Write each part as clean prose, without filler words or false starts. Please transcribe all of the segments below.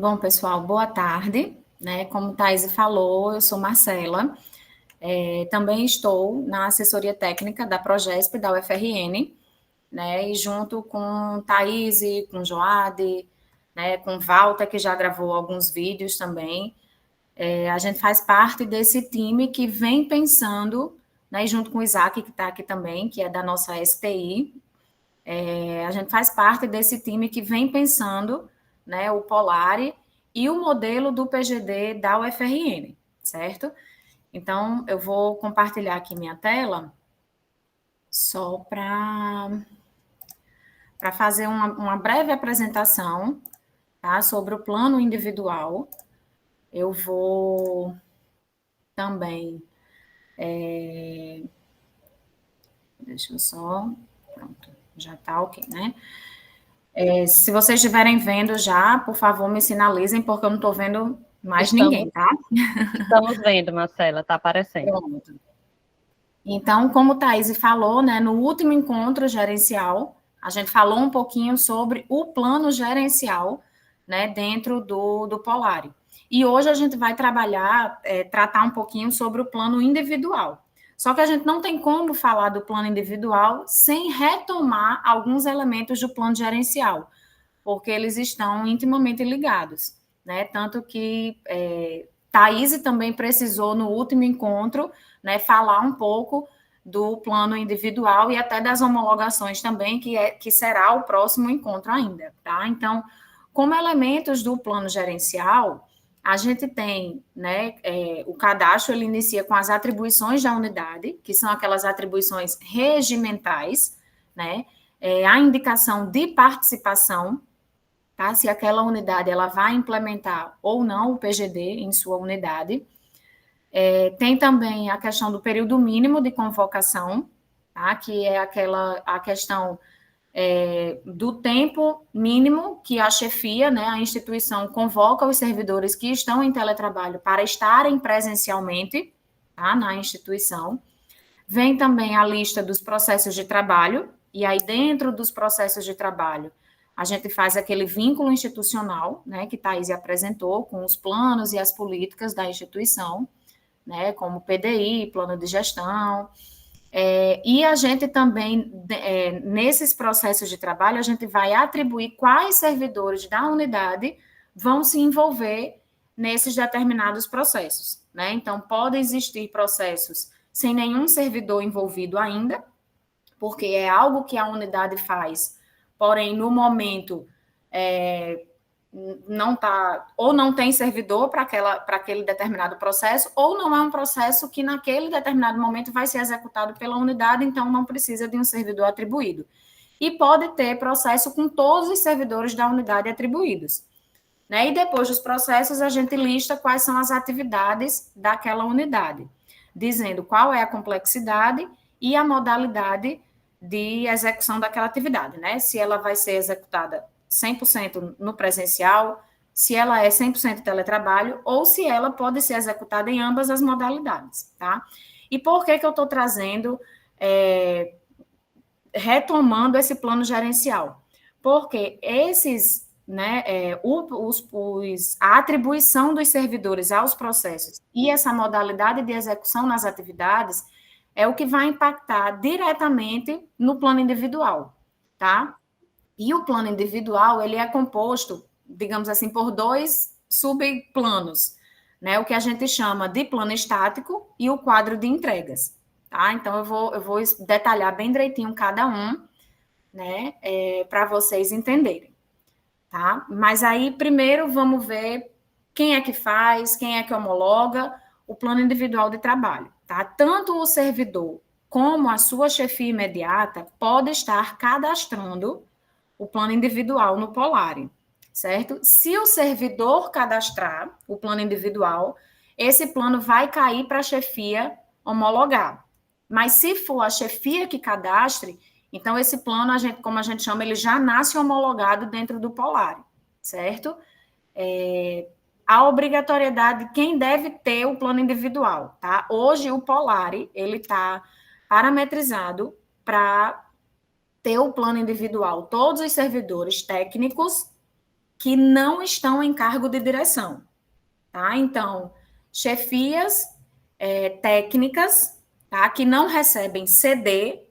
Bom, pessoal, boa tarde. Né? Como Thaís falou, eu sou Marcela. Também estou na assessoria técnica da Progesp, da UFRN, né? E junto com Thaís, com Joade, né? Com Walter, que já gravou alguns vídeos também. A gente faz parte desse time que vem pensando, né? Junto com o Isaac, que está aqui também, que é da nossa STI. A gente faz parte desse time que vem pensando, né, o Polari e o modelo do PGD da UFRN, certo? Então, eu vou compartilhar aqui minha tela só para fazer uma breve apresentação, tá, sobre o plano individual. Eu vou também... deixa eu só... Pronto, já está ok, né? Se vocês estiverem vendo já, por favor, me sinalizem, porque eu não estou vendo mais ninguém, tá? Estamos vendo, Marcela, está aparecendo. Pronto. Então, como o Thaís falou, né, no último encontro gerencial, a gente falou um pouquinho sobre o plano gerencial, né, dentro do Polari. E hoje a gente vai tratar um pouquinho sobre o plano individual. Só que a gente não tem como falar do plano individual sem retomar alguns elementos do plano gerencial, porque eles estão intimamente ligados, né? Tanto que Thaís também precisou, no último encontro, né, falar um pouco do plano individual e até das homologações também, que será o próximo encontro ainda, tá? Então, como elementos do plano gerencial, a gente tem, né, o cadastro, ele inicia com as atribuições da unidade, que são aquelas atribuições regimentais, né? A indicação de participação, tá? Se aquela unidade ela vai implementar ou não o PGD em sua unidade. Tem também a questão do período mínimo de convocação, tá? Que é a questão do tempo mínimo que a chefia, né, a instituição, convoca os servidores que estão em teletrabalho para estarem presencialmente, tá, na instituição. Vem também a lista dos processos de trabalho, e aí dentro dos processos de trabalho, a gente faz aquele vínculo institucional, né, que Thaís apresentou, com os planos e as políticas da instituição, né, como PDI, plano de gestão. E a gente também, nesses processos de trabalho, a gente vai atribuir quais servidores da unidade vão se envolver nesses determinados processos, né? Então, podem existir processos sem nenhum servidor envolvido ainda, porque é algo que a unidade faz, porém, no momento, não tá, ou não tem servidor para aquele determinado processo, ou não é um processo que naquele determinado momento vai ser executado pela unidade, então não precisa de um servidor atribuído. E pode ter processo com todos os servidores da unidade atribuídos. Né? E depois dos processos, a gente lista quais são as atividades daquela unidade, dizendo qual é a complexidade e a modalidade de execução daquela atividade, né? Se ela vai ser executada 100% no presencial, se ela é 100% teletrabalho, ou se ela pode ser executada em ambas as modalidades, tá? E por que eu estou trazendo, retomando esse plano gerencial? Porque esses, né, a atribuição dos servidores aos processos e essa modalidade de execução nas atividades é o que vai impactar diretamente no plano individual, tá? E o plano individual, ele é composto, digamos assim, por dois subplanos, né? O que a gente chama de plano estático e o quadro de entregas, tá? Então, eu vou detalhar bem direitinho cada um, né? Para vocês entenderem, tá? Mas aí, primeiro, vamos ver quem é que faz, quem é que homologa o plano individual de trabalho, tá? Tanto o servidor como a sua chefia imediata pode estar cadastrando o plano individual no Polari, certo? Se o servidor cadastrar o plano individual, esse plano vai cair para a chefia homologar. Mas se for a chefia que cadastre, então esse plano, como a gente chama, ele já nasce homologado dentro do Polari, certo? A obrigatoriedade, quem deve ter o plano individual, tá? Hoje o Polari, ele está parametrizado para ter o plano individual, todos os servidores técnicos que não estão em cargo de direção, tá? Então, chefias técnicas, tá? Que não recebem CD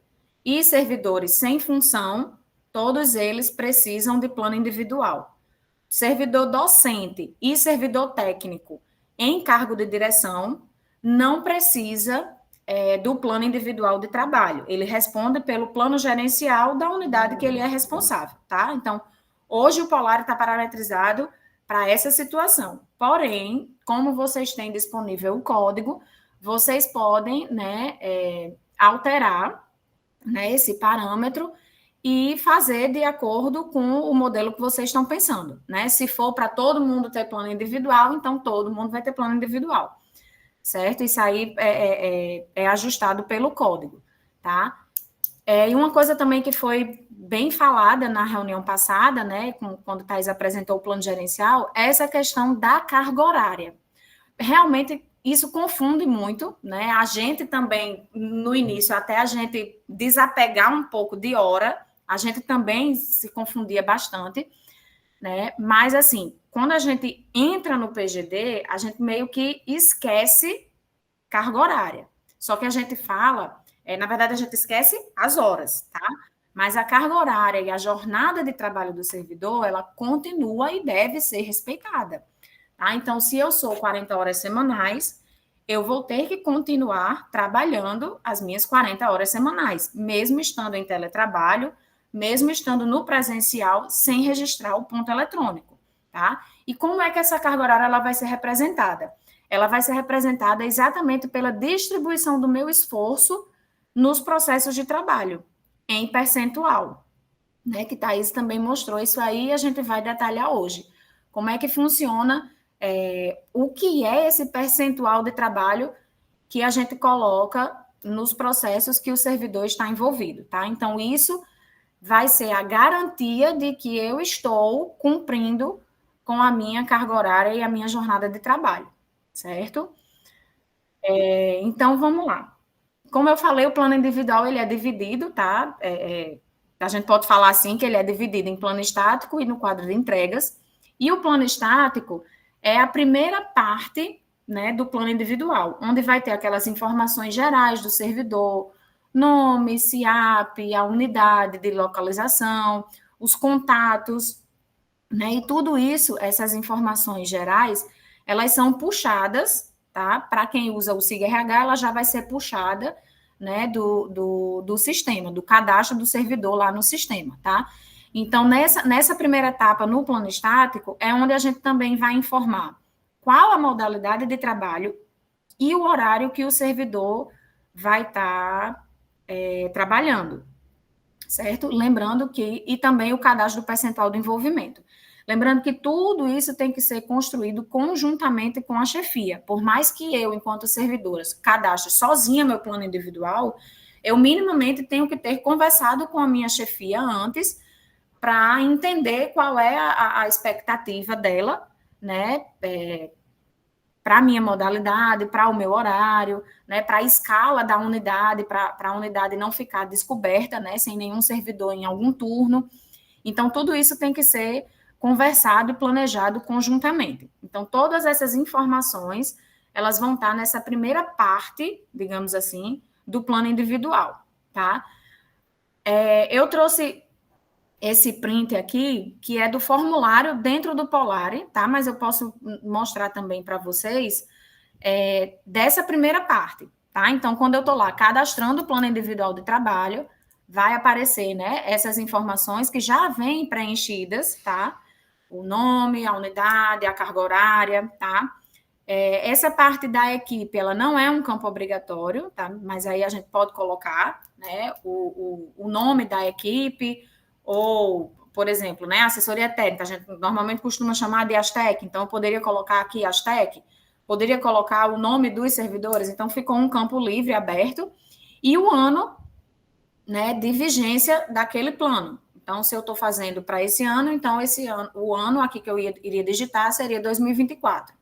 e servidores sem função, todos eles precisam de plano individual. Servidor docente e servidor técnico em cargo de direção não precisa do plano individual de trabalho. Ele responde pelo plano gerencial da unidade que ele é responsável, tá? Então, hoje o Polar está parametrizado para essa situação. Porém, como vocês têm disponível o código, vocês podem, né, alterar, né, esse parâmetro e fazer de acordo com o modelo que vocês estão pensando, né? Se for para todo mundo ter plano individual, então todo mundo vai ter plano individual, certo? Isso aí é ajustado pelo código, tá? E uma coisa também que foi bem falada na reunião passada, né, quando Thais apresentou o plano gerencial, é essa questão da carga horária. Realmente, isso confunde muito, né? A gente também, no início, até a gente desapegar um pouco de hora, a gente também se confundia bastante, né? Mas, assim, quando a gente entra no PGD, a gente meio que esquece carga horária. Só que a gente fala, na verdade, a gente esquece as horas, tá? Mas a carga horária e a jornada de trabalho do servidor, ela continua e deve ser respeitada. Tá? Então, se eu sou 40 horas semanais, eu vou ter que continuar trabalhando as minhas 40 horas semanais, mesmo estando em teletrabalho, mesmo estando no presencial, sem registrar o ponto eletrônico, tá? E como é que essa carga horária ela vai ser representada? Ela vai ser representada exatamente pela distribuição do meu esforço nos processos de trabalho, em percentual, né? Que Thais também mostrou isso aí e a gente vai detalhar hoje. Como é que funciona o que é esse percentual de trabalho que a gente coloca nos processos que o servidor está envolvido, tá? Então, isso vai ser a garantia de que eu estou cumprindo com a minha carga horária e a minha jornada de trabalho, certo? Então, vamos lá. Como eu falei, o plano individual, ele é dividido, tá? A gente pode falar assim, que ele é dividido em plano estático e no quadro de entregas. E o plano estático é a primeira parte, né, do plano individual, onde vai ter aquelas informações gerais do servidor, nome, CIAP, a unidade de localização, os contatos, né, e tudo isso, essas informações gerais, elas são puxadas, tá? Para quem usa o SIG-RH, ela já vai ser puxada, né, do sistema, do cadastro do servidor lá no sistema, tá? Então, nessa primeira etapa, no plano estático, é onde a gente também vai informar qual a modalidade de trabalho e o horário que o servidor vai estar trabalhando, certo? Lembrando que, e também o cadastro do percentual do envolvimento. Lembrando que tudo isso tem que ser construído conjuntamente com a chefia. Por mais que eu, enquanto servidora, cadastre sozinha meu plano individual, eu minimamente tenho que ter conversado com a minha chefia antes para entender qual é a expectativa dela, né, para a minha modalidade, para o meu horário, né, para a escala da unidade, para a unidade não ficar descoberta, né, sem nenhum servidor em algum turno. Então, tudo isso tem que ser conversado e planejado conjuntamente. Então, todas essas informações, elas vão estar nessa primeira parte, digamos assim, do plano individual, tá? Eu trouxe esse print aqui, que é do formulário dentro do Polari, tá? Mas eu posso mostrar também para vocês dessa primeira parte, tá? Então, quando eu estou lá cadastrando o plano individual de trabalho, vai aparecer, né, essas informações que já vêm preenchidas, tá? O nome, a unidade, a carga horária, tá? Essa parte da equipe, ela não é um campo obrigatório, tá? Mas aí a gente pode colocar, né, o nome da equipe, ou, por exemplo, né, assessoria técnica, a gente normalmente costuma chamar de Astec, então eu poderia colocar aqui Astec, poderia colocar o nome dos servidores, então ficou um campo livre, aberto, e o ano, né, de vigência daquele plano. Então, se eu estou fazendo para esse ano, então esse ano, o ano aqui que eu iria digitar seria 2024,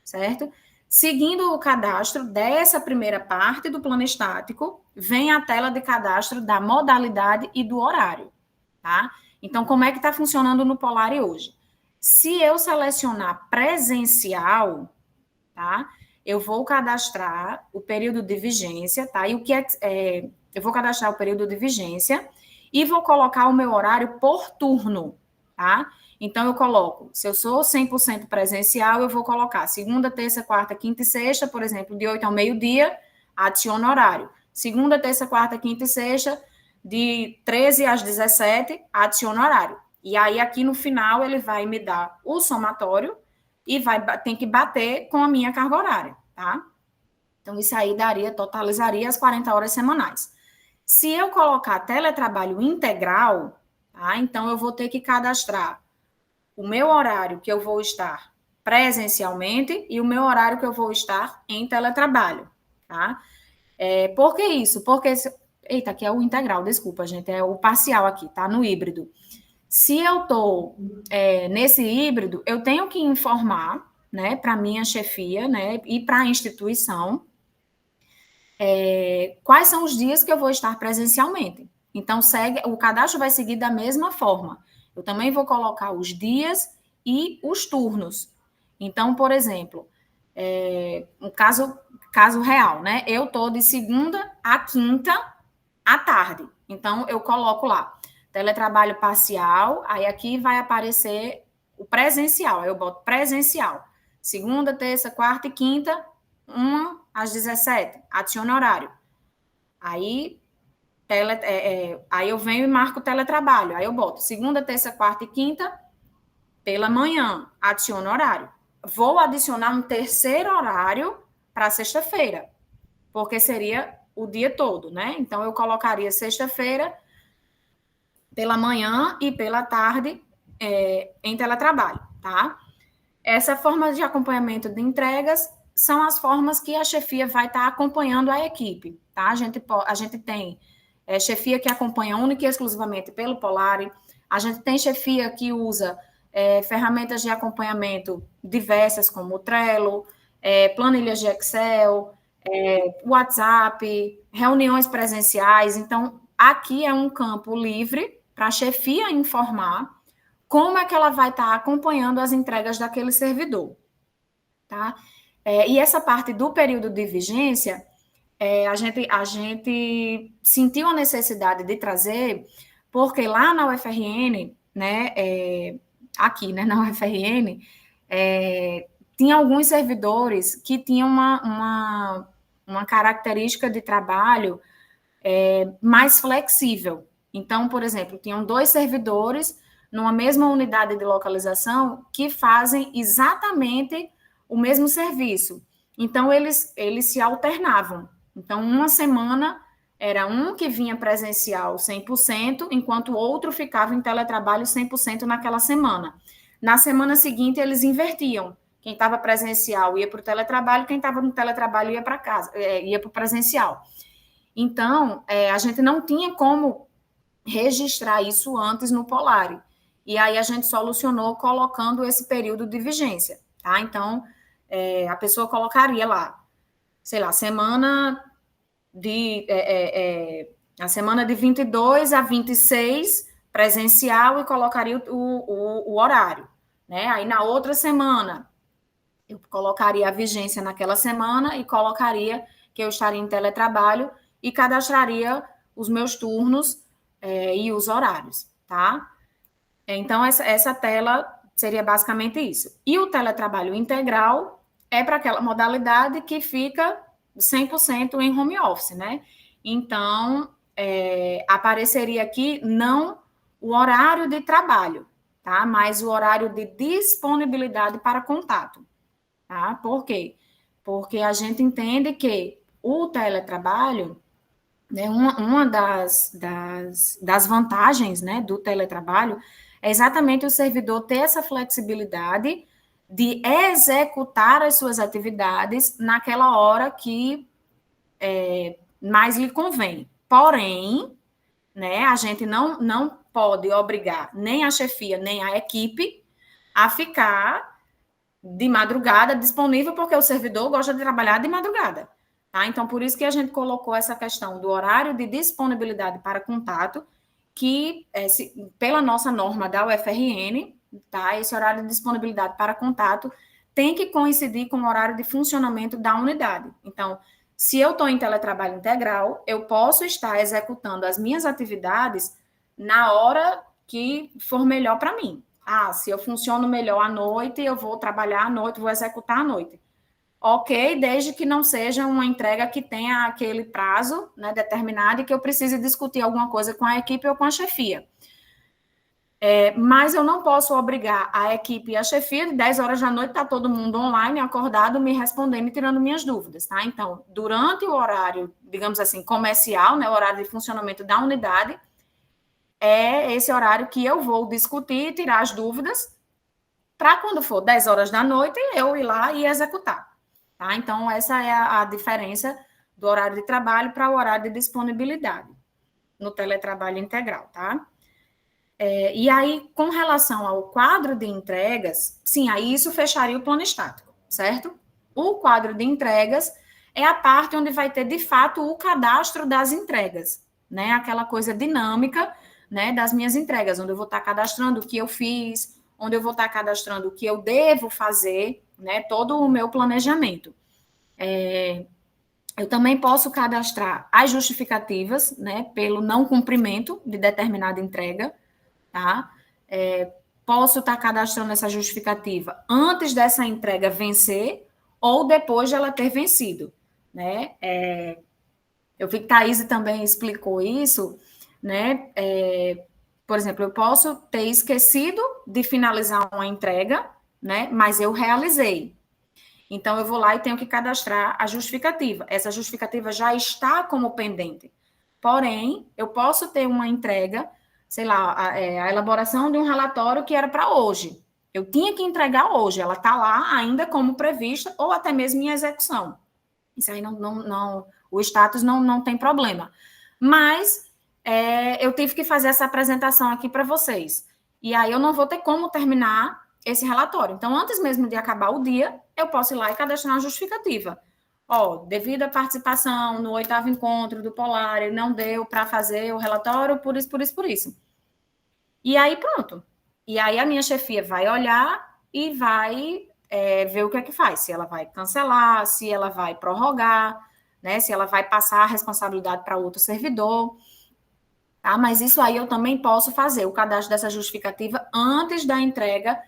certo? Seguindo o cadastro dessa primeira parte do plano estático, vem a tela de cadastro da modalidade e do horário, tá? Então, como é que está funcionando no Polari hoje? Se eu selecionar presencial, tá? Eu vou cadastrar o período de vigência, tá? E o que eu vou cadastrar o período de vigência e vou colocar o meu horário por turno, tá? Então, eu coloco, se eu sou 100% presencial, eu vou colocar segunda, terça, quarta, quinta e sexta, por exemplo, de 8 ao meio-dia, adiciono horário. Segunda, terça, quarta, quinta e sexta, de 13 às 17, adiciono horário. E aí, aqui no final, ele vai me dar o somatório e tem que bater com a minha carga horária, tá? Então, isso aí totalizaria as 40 horas semanais. Se eu colocar teletrabalho integral, tá? Então, eu vou ter que cadastrar o meu horário que eu vou estar presencialmente e o meu horário que eu vou estar em teletrabalho, tá? Por que isso? Porque... Eita, aqui é o integral, desculpa, gente, é o parcial aqui, tá? No híbrido. Se eu estou nesse híbrido, eu tenho que informar, né, para minha chefia, né, e para a instituição, quais são os dias que eu vou estar presencialmente. Então, o cadastro vai seguir da mesma forma. Eu também vou colocar os dias e os turnos. Então, por exemplo, um caso real, né? Eu estou de segunda a quinta à tarde. Então, eu coloco lá teletrabalho parcial, aí aqui vai aparecer o presencial, aí eu boto presencial. Segunda, terça, quarta e quinta, 1 às 17, adiciona horário. Aí, aí eu venho e marco o teletrabalho, aí eu boto segunda, terça, quarta e quinta, pela manhã, adiciono horário. Vou adicionar um terceiro horário para sexta-feira, porque seria o dia todo, né? Então, eu colocaria sexta-feira pela manhã e pela tarde em teletrabalho, tá? Essa forma de acompanhamento de entregas são as formas que a chefia vai estar acompanhando a equipe, tá? A gente tem chefia que acompanha única e exclusivamente pelo Polari, a gente tem chefia que usa ferramentas de acompanhamento diversas, como o Trello, planilhas de Excel, WhatsApp, reuniões presenciais. Então, aqui é um campo livre para a chefia informar como é que ela vai estar acompanhando as entregas daquele servidor, tá? E essa parte do período de vigência, a gente sentiu a necessidade de trazer, porque lá na UFRN, né, aqui, né, na UFRN, tinha alguns servidores que tinham uma característica de trabalho mais flexível. Então, por exemplo, tinham 2 servidores numa mesma unidade de localização que fazem exatamente o mesmo serviço. Então, eles se alternavam. Então, uma semana era um que vinha presencial 100%, enquanto o outro ficava em teletrabalho 100% naquela semana. Na semana seguinte, eles invertiam. Quem estava presencial ia para o teletrabalho, quem estava no teletrabalho ia para casa, ia para o presencial. Então, a gente não tinha como registrar isso antes no Polari. E aí a gente solucionou colocando esse período de vigência, tá? Então, a pessoa colocaria lá, sei lá, a semana de 22 a 26 presencial e colocaria o horário, né? Aí na outra semana, eu colocaria a vigência naquela semana e colocaria que eu estaria em teletrabalho e cadastraria os meus turnos e os horários, tá? Então, essa tela seria basicamente isso. E o teletrabalho integral é para aquela modalidade que fica 100% em home office, né? Então, apareceria aqui não o horário de trabalho, tá? Mas o horário de disponibilidade para contato, tá? Por quê? Porque a gente entende que o teletrabalho, né, uma das vantagens, né, do teletrabalho é exatamente o servidor ter essa flexibilidade de executar as suas atividades naquela hora que mais lhe convém. Porém, né, a gente não pode obrigar nem a chefia, nem a equipe a ficar de madrugada disponível, porque o servidor gosta de trabalhar de madrugada. Tá? Então, por isso que a gente colocou essa questão do horário de disponibilidade para contato, que, pela nossa norma da UFRN, tá? Esse horário de disponibilidade para contato tem que coincidir com o horário de funcionamento da unidade. Então, se eu estou em teletrabalho integral, eu posso estar executando as minhas atividades na hora que for melhor para mim. Ah, se eu funciono melhor à noite, eu vou trabalhar à noite, vou executar à noite. Ok, desde que não seja uma entrega que tenha aquele prazo, né, determinado e que eu precise discutir alguma coisa com a equipe ou com a chefia. Mas eu não posso obrigar a equipe e a chefia, de 10 horas da noite, está todo mundo online, acordado, me respondendo e tirando minhas dúvidas, tá? Então, durante o horário, digamos assim, comercial, né, o horário de funcionamento da unidade, é esse horário que eu vou discutir e tirar as dúvidas, para quando for 10 horas da noite, eu ir lá e executar, tá? Então, essa é a diferença do horário de trabalho para o horário de disponibilidade no teletrabalho integral, tá? E aí, com relação ao quadro de entregas, sim, aí isso fecharia o plano estático, certo? O quadro de entregas é a parte onde vai ter, de fato, o cadastro das entregas, né? Aquela coisa dinâmica, né, das minhas entregas, onde eu vou estar cadastrando o que eu fiz, onde eu vou estar cadastrando o que eu devo fazer, né? Todo o meu planejamento. Eu também posso cadastrar as justificativas, né, pelo não cumprimento de determinada entrega, tá? Posso estar cadastrando essa justificativa antes dessa entrega vencer ou depois de ela ter vencido, né? Eu vi que Thaís também explicou isso, né? Por exemplo, eu posso ter esquecido de finalizar uma entrega, né? Mas eu realizei. Então, eu vou lá e tenho que cadastrar a justificativa. Essa justificativa já está como pendente. Porém, eu posso ter uma entrega, sei lá, a elaboração de um relatório que era para hoje. Eu tinha que entregar hoje, ela está lá ainda como prevista, ou até mesmo em execução. Isso aí o status não tem problema. Mas eu tive que fazer essa apresentação aqui para vocês. E aí eu não vou ter como terminar esse relatório. Então, antes mesmo de acabar o dia, eu posso ir lá e cadastrar uma justificativa. Devido à participação no 8º encontro do Polar, não deu para fazer o relatório por isso, por isso, por isso. E aí, pronto. E aí, a minha chefia vai olhar e vai ver o que é que faz. Se ela vai cancelar, se ela vai prorrogar, né? Se ela vai passar a responsabilidade para outro servidor. Tá? Mas isso aí eu também posso fazer, o cadastro dessa justificativa antes da entrega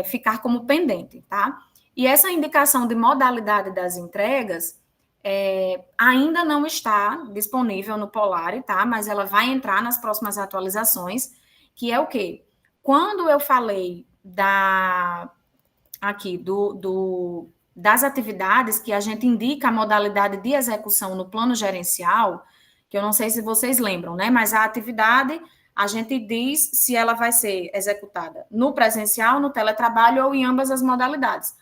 ficar como pendente, tá? E essa indicação de modalidade das entregas ainda não está disponível no Polari, tá? Mas ela vai entrar nas próximas atualizações, que é o quê? Quando eu falei das atividades que a gente indica a modalidade de execução no plano gerencial, que eu não sei se vocês lembram, né? Mas a atividade a gente diz se ela vai ser executada no presencial, no teletrabalho ou em ambas as modalidades.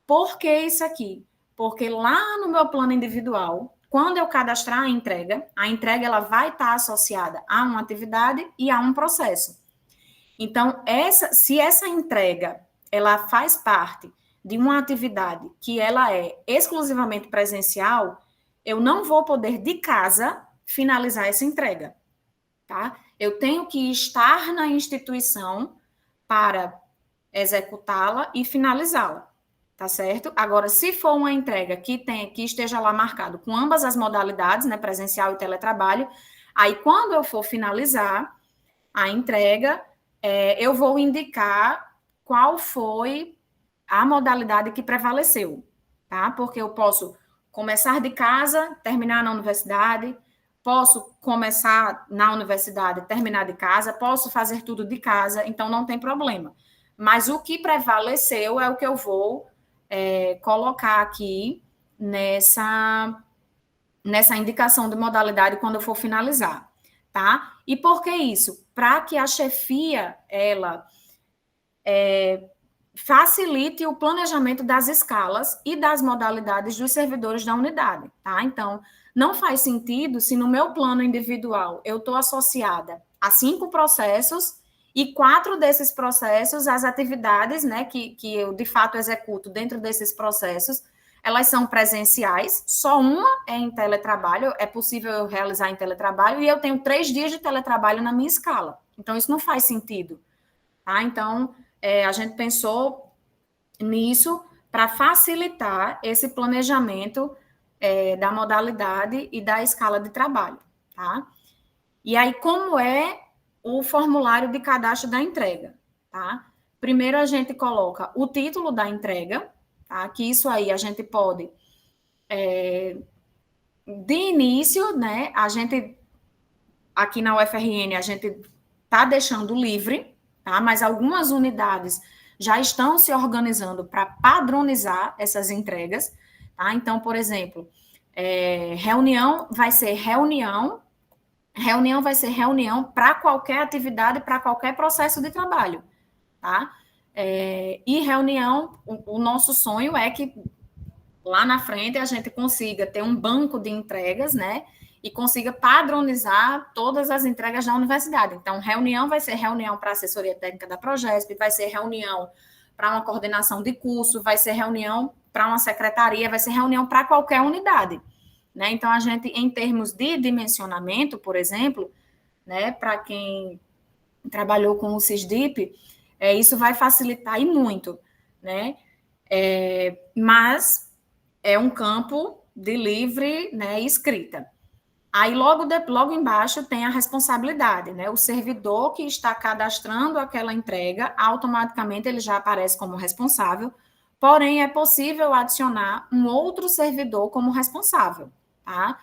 Por que isso aqui? Porque lá no meu plano individual, quando eu cadastrar a entrega ela vai estar associada a uma atividade e a um processo. Então, se essa entrega ela faz parte de uma atividade que ela é exclusivamente presencial, eu não vou poder de casa finalizar essa entrega, tá? Eu tenho que estar na instituição para executá-la e finalizá-la, tá certo? Agora, se for uma entrega que esteja lá marcado com ambas as modalidades, né, presencial e teletrabalho, aí quando eu for finalizar a entrega, eu vou indicar qual foi a modalidade que prevaleceu, tá? Porque eu posso começar de casa, terminar na universidade, posso começar na universidade, terminar de casa, posso fazer tudo de casa, então não tem problema. Mas o que prevaleceu é o que eu vou colocar aqui nessa indicação de modalidade quando eu for finalizar, tá? E por que isso? Para que a chefia, ela facilite o planejamento das escalas e das modalidades dos servidores da unidade, tá? Então, não faz sentido se no meu plano individual eu estou associada a 5 processos e 4 desses processos, as atividades, né, que eu de fato executo dentro desses processos, elas são presenciais, só uma é em teletrabalho, é possível eu realizar em teletrabalho, e eu tenho 3 dias de teletrabalho na minha escala. Então, isso não faz sentido. tá? Então, a gente pensou nisso para facilitar esse planejamento da modalidade e da escala de trabalho, tá? E aí, como é o formulário de cadastro da entrega, tá? Primeiro, a gente coloca o título da entrega, tá? Que isso aí a gente pode, de início, né? A gente, aqui na UFRN, a gente está deixando livre, tá? Mas algumas unidades já estão se organizando para padronizar essas entregas, tá? Então, por exemplo, reunião vai ser reunião vai ser reunião para qualquer atividade, para qualquer processo de trabalho, tá? E reunião, o nosso sonho é que lá na frente a gente consiga ter um banco de entregas, né? E consiga padronizar todas as entregas da universidade. Então, reunião vai ser reunião para assessoria técnica da Progesp, vai ser reunião para uma coordenação de curso, vai ser reunião para uma secretaria, vai ser reunião para qualquer unidade, né? Então, a gente, em termos de dimensionamento, por exemplo, né, para quem trabalhou com o CISDIP, isso vai facilitar e muito, né? Mas é um campo de livre, né, escrita. Aí, logo embaixo, tem a responsabilidade, né? O servidor que está cadastrando aquela entrega, automaticamente ele já aparece como responsável, porém, é possível adicionar um outro servidor como responsável, tá?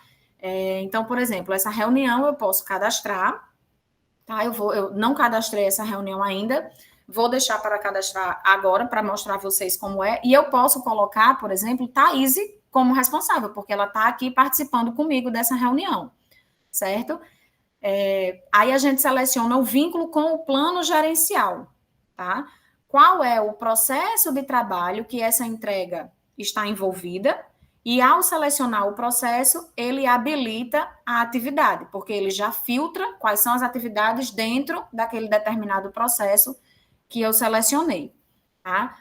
Então, por exemplo, essa reunião eu posso cadastrar, tá? Eu não cadastrei essa reunião ainda, vou deixar para cadastrar agora, para mostrar a vocês como é, e eu posso colocar, por exemplo, Thaís como responsável, porque ela está aqui participando comigo dessa reunião, certo? Aí a gente seleciona o vínculo com o plano gerencial, tá? Qual é o processo de trabalho que essa entrega está envolvida, e ao selecionar o processo, ele habilita a atividade, porque ele já filtra quais são as atividades dentro daquele determinado processo que eu selecionei, tá?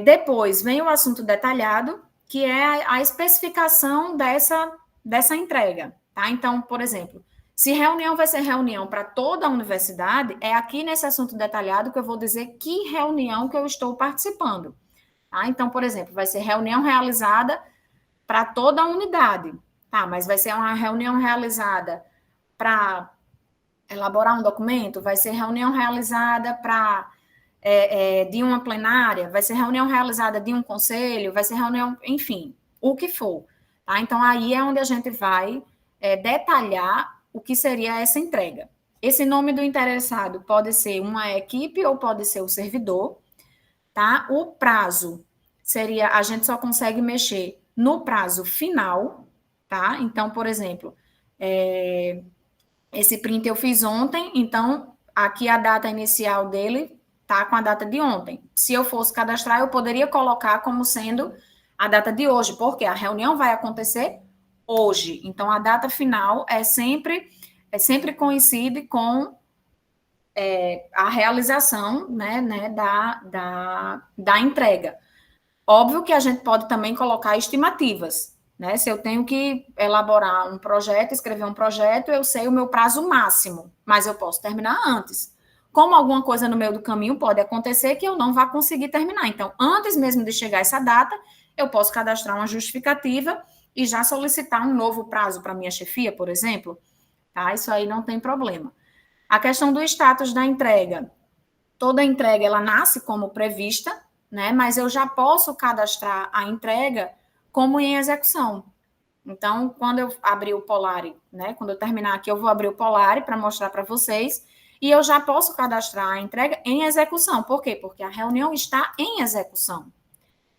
Depois vem o assunto detalhado, que é a especificação dessa entrega, tá? Então, por exemplo, se reunião vai ser reunião para toda a universidade, é aqui nesse assunto detalhado que eu vou dizer que reunião que eu estou participando, tá? Então, por exemplo, vai ser reunião realizada para toda a unidade, tá? Mas vai ser uma reunião realizada para elaborar um documento, vai ser reunião realizada para de uma plenária, vai ser reunião realizada de um conselho, vai ser reunião, enfim, o que for. Tá? Então, aí é onde a gente vai detalhar o que seria essa entrega. Esse nome do interessado pode ser uma equipe ou pode ser o servidor, tá? O prazo seria, a gente só consegue mexer no prazo final, tá? Então, por exemplo, esse print eu fiz ontem, então aqui a data inicial dele tá com a data de ontem. Se eu fosse cadastrar, eu poderia colocar como sendo a data de hoje, porque a reunião vai acontecer hoje. Então, a data final sempre coincide com a realização, né, da entrega. Óbvio que a gente pode também colocar estimativas, né? Se eu tenho que elaborar um projeto, escrever um projeto, eu sei o meu prazo máximo, mas eu posso terminar antes. Como alguma coisa no meio do caminho pode acontecer que eu não vá conseguir terminar. Então, antes mesmo de chegar essa data, eu posso cadastrar uma justificativa e já solicitar um novo prazo para minha chefia, por exemplo. Tá? Isso aí não tem problema. A questão do status da entrega. Toda entrega, ela nasce como prevista, né? Mas eu já posso cadastrar a entrega como em execução. Então, quando eu abrir o Polari, né? Quando eu terminar aqui, eu vou abrir o Polari para mostrar para vocês, e eu já posso cadastrar a entrega em execução. Por quê? Porque a reunião está em execução.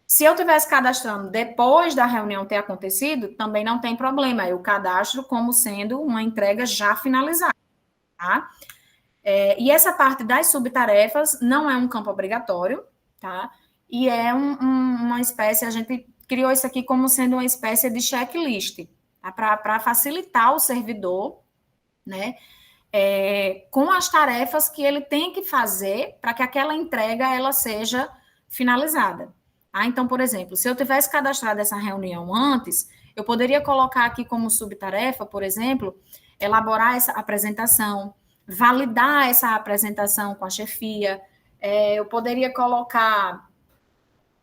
Se eu tivesse cadastrando depois da reunião ter acontecido, também não tem problema. Eu cadastro como sendo uma entrega já finalizada, tá? E essa parte das subtarefas não é um campo obrigatório, tá? E é uma espécie, a gente criou isso aqui como sendo uma espécie de checklist, tá? Para facilitar o servidor, né? Com as tarefas que ele tem que fazer para que aquela entrega ela seja finalizada. Tá? Então, por exemplo, se eu tivesse cadastrado essa reunião antes, eu poderia colocar aqui como subtarefa, por exemplo, elaborar essa apresentação, validar essa apresentação com a chefia, eu poderia colocar,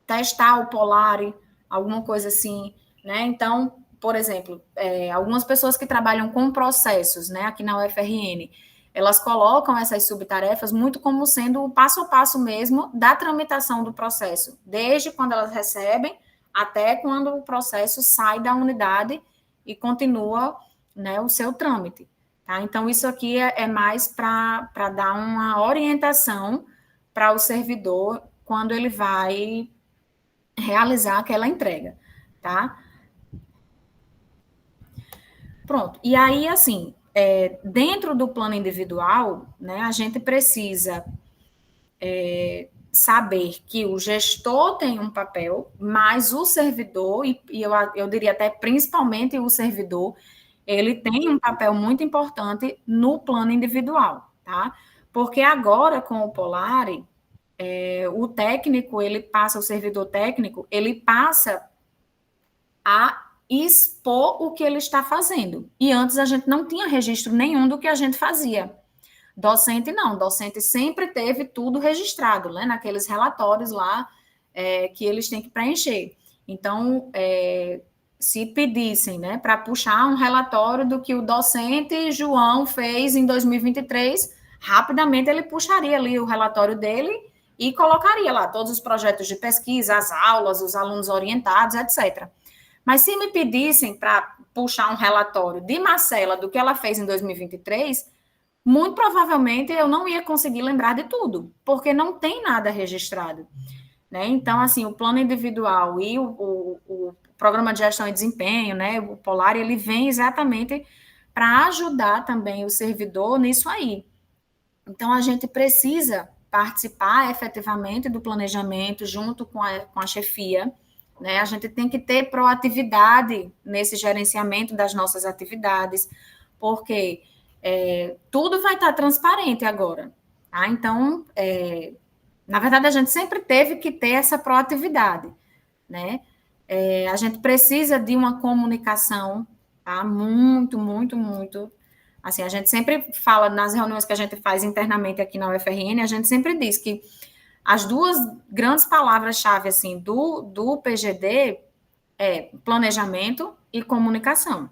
testar o Polari, alguma coisa assim, né? Então, por exemplo, algumas pessoas que trabalham com processos, né, aqui na UFRN, elas colocam essas subtarefas muito como sendo o passo a passo mesmo da tramitação do processo, desde quando elas recebem até quando o processo sai da unidade e continua, né, o seu trâmite. Tá? Então, isso aqui é mais para dar uma orientação para o servidor quando ele vai realizar aquela entrega, tá? Pronto. E aí, assim, dentro do plano individual, né, a gente precisa saber que o gestor tem um papel, mas o servidor, e eu diria até principalmente o servidor, ele tem um papel muito importante no plano individual, tá? Porque agora, com o Polari, o técnico, ele passa, o servidor técnico, ele passa a expor o que ele está fazendo. E antes a gente não tinha registro nenhum do que a gente fazia. Docente não, docente sempre teve tudo registrado, né, naqueles relatórios lá que eles têm que preencher. Então, se pedissem, né, para puxar um relatório do que o docente João fez em 2023, rapidamente ele puxaria ali o relatório dele e colocaria lá todos os projetos de pesquisa, as aulas, os alunos orientados, etc. Mas se me pedissem para puxar um relatório de Marcela do que ela fez em 2023, muito provavelmente eu não ia conseguir lembrar de tudo, porque não tem nada registrado. Né? Então, assim, o plano individual e o programa de gestão e desempenho, né, o Polar, ele vem exatamente para ajudar também o servidor nisso aí. Então, a gente precisa participar efetivamente do planejamento junto com a chefia, né? A gente tem que ter proatividade nesse gerenciamento das nossas atividades, porque tudo vai estar transparente agora. Tá? Então, na verdade, a gente sempre teve que ter essa proatividade, né? A gente precisa de uma comunicação, tá? Muito, muito, muito. Assim, a gente sempre fala nas reuniões que a gente faz internamente aqui na UFRN, a gente sempre diz que as duas grandes palavras-chave assim do PGD é planejamento e comunicação.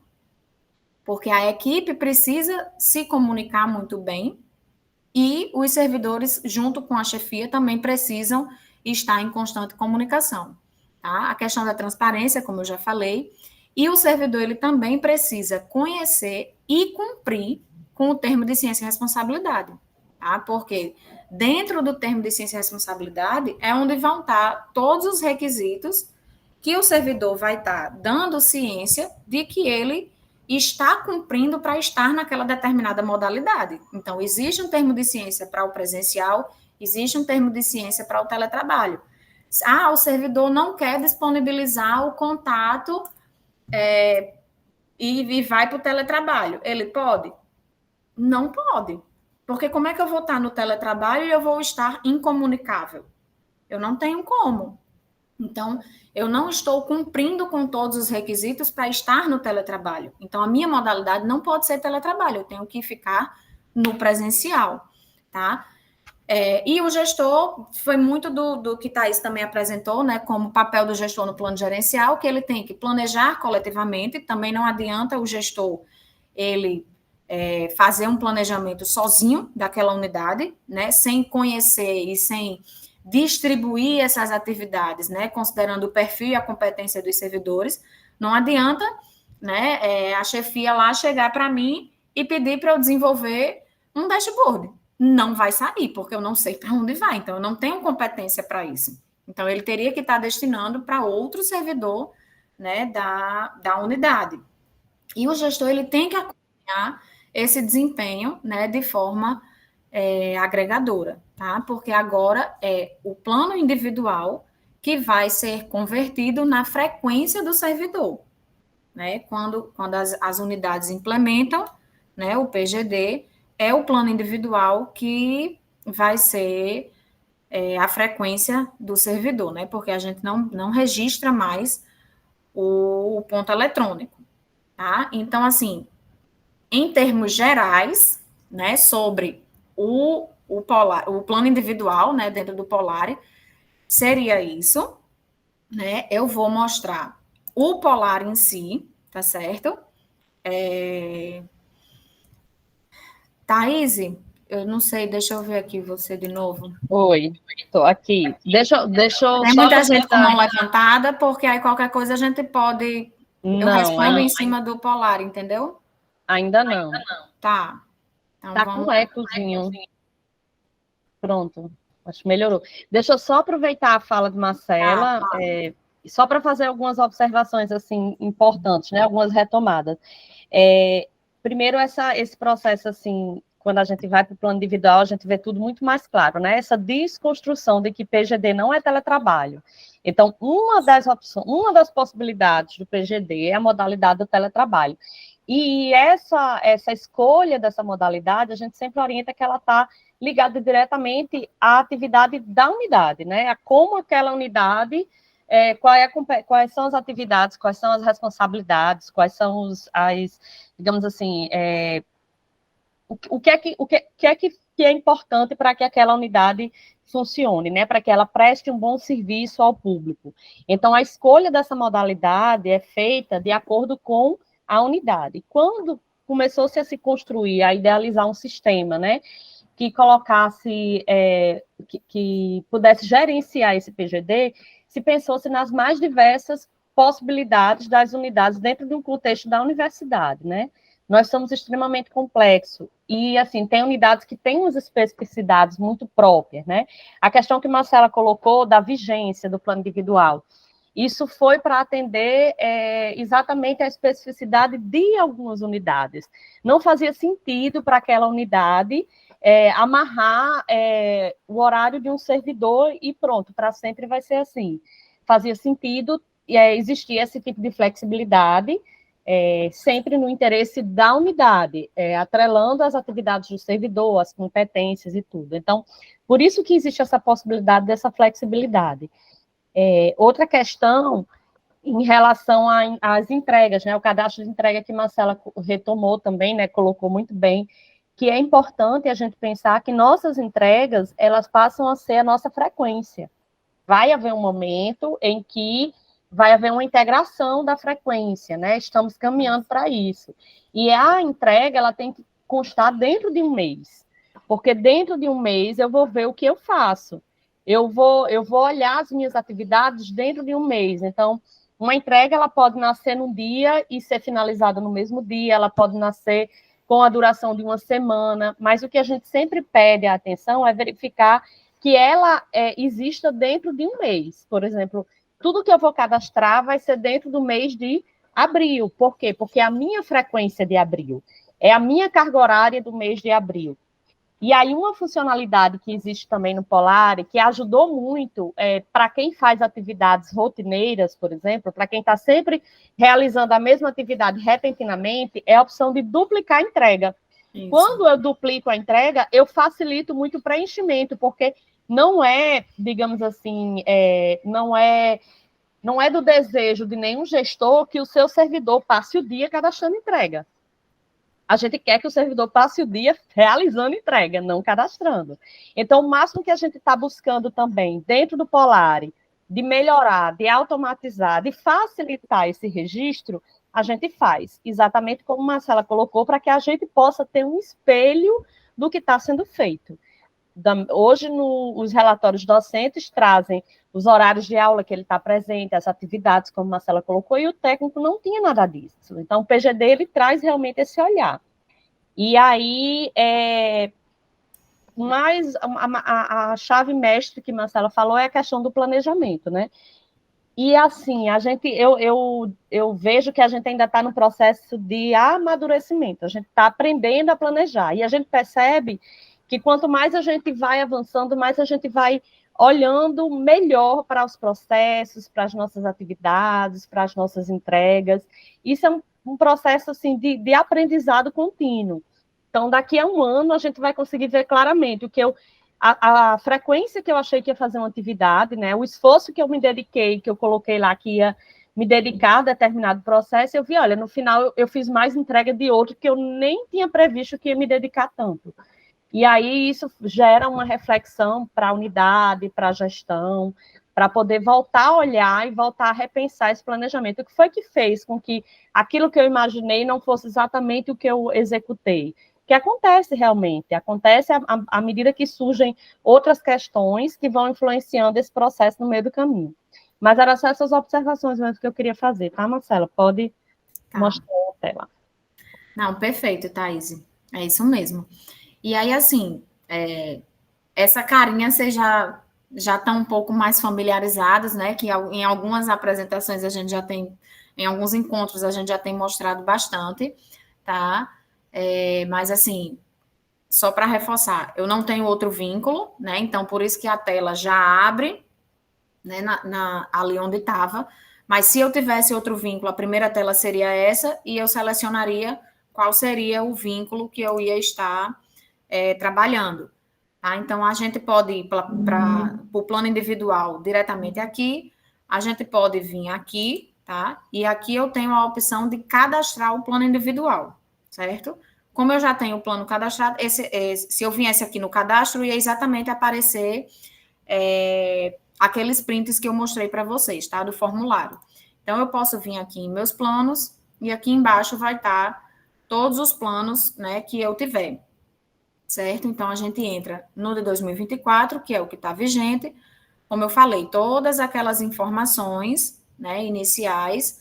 Porque a equipe precisa se comunicar muito bem e os servidores, junto com a chefia, também precisam estar em constante comunicação. Tá? A questão da transparência, como eu já falei, e o servidor ele também precisa conhecer e cumprir com o termo de ciência e responsabilidade. Tá? Porque dentro do termo de ciência e responsabilidade é onde vão estar todos os requisitos que o servidor vai estar dando ciência de que ele está cumprindo para estar naquela determinada modalidade. Então, existe um termo de ciência para o presencial, existe um termo de ciência para o teletrabalho. O servidor não quer disponibilizar o contato e vai para o teletrabalho. Ele pode? Não pode. Porque como é que eu vou estar no teletrabalho e eu vou estar incomunicável? Eu não tenho como. Então, eu não estou cumprindo com todos os requisitos para estar no teletrabalho. Então, a minha modalidade não pode ser teletrabalho, eu tenho que ficar no presencial, tá? E o gestor, foi muito do que Thaís também apresentou, né, como papel do gestor no plano gerencial, que ele tem que planejar coletivamente, também não adianta o gestor, ele fazer um planejamento sozinho daquela unidade, né, sem conhecer e sem distribuir essas atividades, né, considerando o perfil e a competência dos servidores. Não adianta, né, a chefia lá chegar para mim e pedir para eu desenvolver um dashboard. Não vai sair, porque eu não sei para onde vai, então eu não tenho competência para isso. Então, ele teria que estar destinando para outro servidor, né, da unidade. E o gestor, ele tem que acompanhar esse desempenho, né, de forma agregadora, tá? Porque agora é o plano individual que vai ser convertido na frequência do servidor, né? Quando as unidades implementam, né, o PGD, é o plano individual que vai ser a frequência do servidor, né? Porque a gente não registra mais o ponto eletrônico, tá? Então, assim, em termos gerais, né, sobre o plano individual, né, dentro do Polari, seria isso, né? Eu vou mostrar o Polari em si, tá certo? Thaís, eu não sei, deixa eu ver aqui você de novo. Oi, estou aqui. Deixa eu Tem só muita gente com aproveitar. mão levantada, porque aí qualquer coisa a gente pode. Eu Não, respondo em cima do Polar, entendeu? ainda não. Tá. Então Tá vamos com lá. ecozinho. Pronto, acho que melhorou. Deixa eu só aproveitar a fala de Tá, Marcela, tá. só para fazer algumas observações assim importantes, né? Algumas retomadas. Primeiro, esse processo assim, quando a gente vai para o plano individual, a gente vê tudo muito mais claro, né? Essa desconstrução de que PGD não é teletrabalho. Então, uma das opções, uma das possibilidades do PGD é a modalidade do teletrabalho. E essa escolha dessa modalidade, a gente sempre orienta que ela está ligada diretamente à atividade da unidade, né? A como aquela unidade, quais são as atividades, quais são as responsabilidades, quais são digamos assim, o que é importante para que aquela unidade funcione, né? Para que ela preste um bom serviço ao público. Então, a escolha dessa modalidade é feita de acordo com a unidade. Quando começou-se a se construir, a idealizar um sistema, né? Que colocasse, que pudesse gerenciar esse PGD, se pensou-se nas mais diversas possibilidades das unidades dentro de um contexto da universidade, né? Nós somos extremamente complexos e, assim, tem unidades que têm umas especificidades muito próprias, né? A questão que Marcela colocou da vigência do plano individual, isso foi para atender exatamente a especificidade de algumas unidades. Não fazia sentido para aquela unidade amarrar o horário de um servidor e pronto, para sempre vai ser assim. Fazia sentido existir esse tipo de flexibilidade, sempre no interesse da unidade, atrelando as atividades do servidor, as competências e tudo. Então, por isso que existe essa possibilidade dessa flexibilidade. Outra questão em relação às entregas, né? O cadastro de entrega que Marcela retomou também, né? Colocou muito bem, que é importante a gente pensar que nossas entregas, elas passam a ser a nossa frequência. Vai haver um momento em que vai haver uma integração da frequência, né? Estamos caminhando para isso. E a entrega, ela tem que constar dentro de um mês, porque dentro de um mês eu vou ver o que eu faço. Eu vou olhar as minhas atividades dentro de um mês. Então, uma entrega, ela pode nascer num dia e ser finalizada no mesmo dia, ela pode nascer com a duração de uma semana, mas o que a gente sempre pede a atenção é verificar que ela exista dentro de um mês. Por exemplo, tudo que eu vou cadastrar vai ser dentro do mês de abril. Por quê? Porque é a minha frequência de abril, é a minha carga horária do mês de abril. E aí, uma funcionalidade que existe também no Polari, que ajudou muito para quem faz atividades rotineiras, por exemplo, para quem está sempre realizando a mesma atividade repentinamente, é a opção de duplicar a entrega. Isso. Quando eu duplico a entrega, eu facilito muito o preenchimento, porque não é, digamos assim, não é do desejo de nenhum gestor que o seu servidor passe o dia cadastrando entrega. A gente quer que o servidor passe o dia realizando entrega, não cadastrando. Então, o máximo que a gente está buscando também, dentro do Polari, de melhorar, de automatizar, de facilitar esse registro, a gente faz, exatamente como a Marcela colocou, para que a gente possa ter um espelho do que está sendo feito. Hoje, os relatórios docentes trazem os horários de aula que ele está presente, as atividades, como a Marcela colocou, e o técnico não tinha nada disso. Então, o PGD, ele traz realmente esse olhar. E aí, mas a chave mestre que a Marcela falou é a questão do planejamento, né? E assim, eu vejo que a gente ainda está no processo de amadurecimento, a gente está aprendendo a planejar, e a gente percebe que quanto mais a gente vai avançando, mais a gente vai olhando melhor para os processos, para as nossas atividades, para as nossas entregas. Isso é um processo assim, de aprendizado contínuo. Então, daqui a um ano, a gente vai conseguir ver claramente o que a frequência que eu achei que ia fazer uma atividade, né? O esforço que eu me dediquei, que eu coloquei lá, que ia me dedicar a determinado processo, eu vi, olha, no final eu fiz mais entrega de outro que eu nem tinha previsto que ia me dedicar tanto. E aí isso gera uma reflexão para a unidade, para a gestão, para poder voltar a olhar e voltar a repensar esse planejamento. O que foi que fez com que aquilo que eu imaginei não fosse exatamente o que eu executei? Que acontece realmente, acontece à medida que surgem outras questões que vão influenciando esse processo no meio do caminho. Mas eram só essas observações mesmo que eu queria fazer, tá, Marcela? Pode mostrar a tela. Não, perfeito, Thaís. É isso mesmo. E aí, assim, essa carinha vocês já estão um pouco mais familiarizados, né? Que em algumas apresentações a gente já tem, em alguns encontros a gente já tem mostrado bastante, tá? Mas assim, só para reforçar, eu não tenho outro vínculo, né? Então, por isso que a tela já abre, né? Ali onde estava. Mas se eu tivesse outro vínculo, a primeira tela seria essa, e eu selecionaria qual seria o vínculo que eu ia estar trabalhando. Tá? Então, a gente pode ir para o plano individual diretamente aqui, a gente pode vir aqui, tá? E aqui eu tenho a opção de cadastrar o plano individual, certo? Como eu já tenho o plano cadastrado, se eu viesse aqui no cadastro, ia exatamente aparecer aqueles prints que eu mostrei para vocês, tá? Do formulário. Então, eu posso vir aqui em meus planos, e aqui embaixo vai estar todos os planos, né, que eu tiver. Certo? Então, a gente entra no de 2024, que é o que está vigente. Como eu falei, todas aquelas informações, né, iniciais,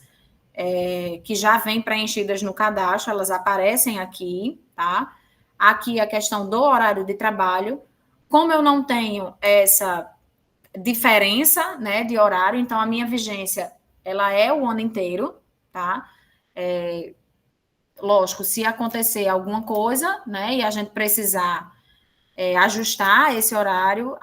que já vêm preenchidas no cadastro, elas aparecem aqui, tá? Aqui a questão do horário de trabalho. Como eu não tenho essa diferença, né, de horário, então a minha vigência, ela é o ano inteiro, tá? Lógico, se acontecer alguma coisa, né, e a gente precisar ajustar esse horário,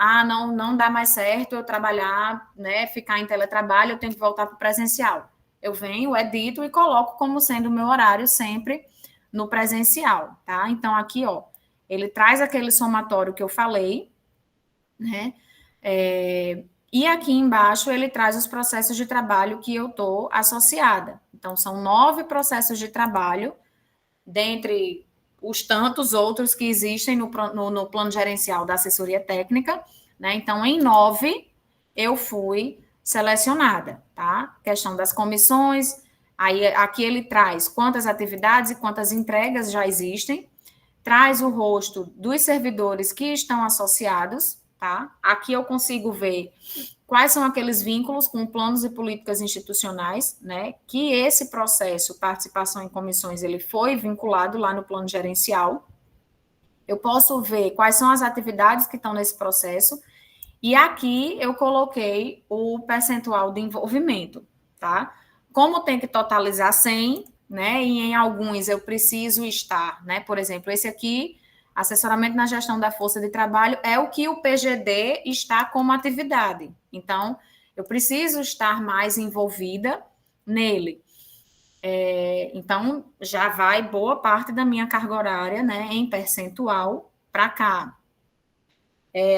não dá mais certo eu trabalhar, né, ficar em teletrabalho, eu tenho que voltar para o presencial. Eu venho, edito e coloco como sendo o meu horário sempre no presencial, tá? Então, aqui, ó, ele traz aquele somatório que eu falei, né? E aqui embaixo ele traz os processos de trabalho que eu estou associada. Então, são 9 processos de trabalho, dentre os tantos outros que existem no plano gerencial da assessoria técnica, né? Então, em 9, eu fui selecionada, tá? Questão das comissões, aí aqui ele traz quantas atividades e quantas entregas já existem, traz o rosto dos servidores que estão associados, tá? Aqui eu consigo ver quais são aqueles vínculos com planos e políticas institucionais, né? Que esse processo, participação em comissões, ele foi vinculado lá no plano gerencial. Eu posso ver quais são as atividades que estão nesse processo, e aqui eu coloquei o percentual de envolvimento, tá? Como tem que totalizar 100, né? E em alguns eu preciso estar, né? Por exemplo, esse aqui, assessoramento na gestão da força de trabalho, é o que o PGD está como atividade. Então, eu preciso estar mais envolvida nele. Então, já vai boa parte da minha carga horária, né, em percentual para cá.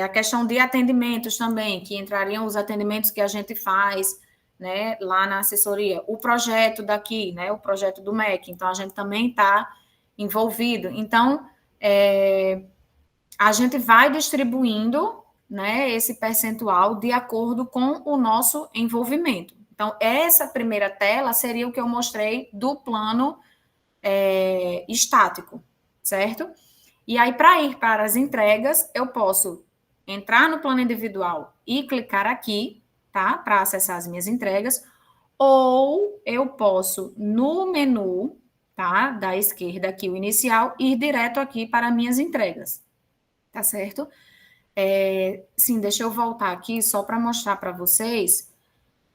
A questão de atendimentos também, que entrariam os atendimentos que a gente faz, né, lá na assessoria. O projeto daqui, né, o projeto do MEC, então a gente também está envolvido. Então, a gente vai distribuindo, né, esse percentual de acordo com o nosso envolvimento. Então, essa primeira tela seria o que eu mostrei do plano estático, certo? E aí, para ir para as entregas, eu posso entrar no plano individual e clicar aqui, tá? Para acessar as minhas entregas, ou eu posso, no menu, tá? Da esquerda aqui, o inicial, ir direto aqui para minhas entregas, tá certo? Sim, deixa eu voltar aqui só para mostrar para vocês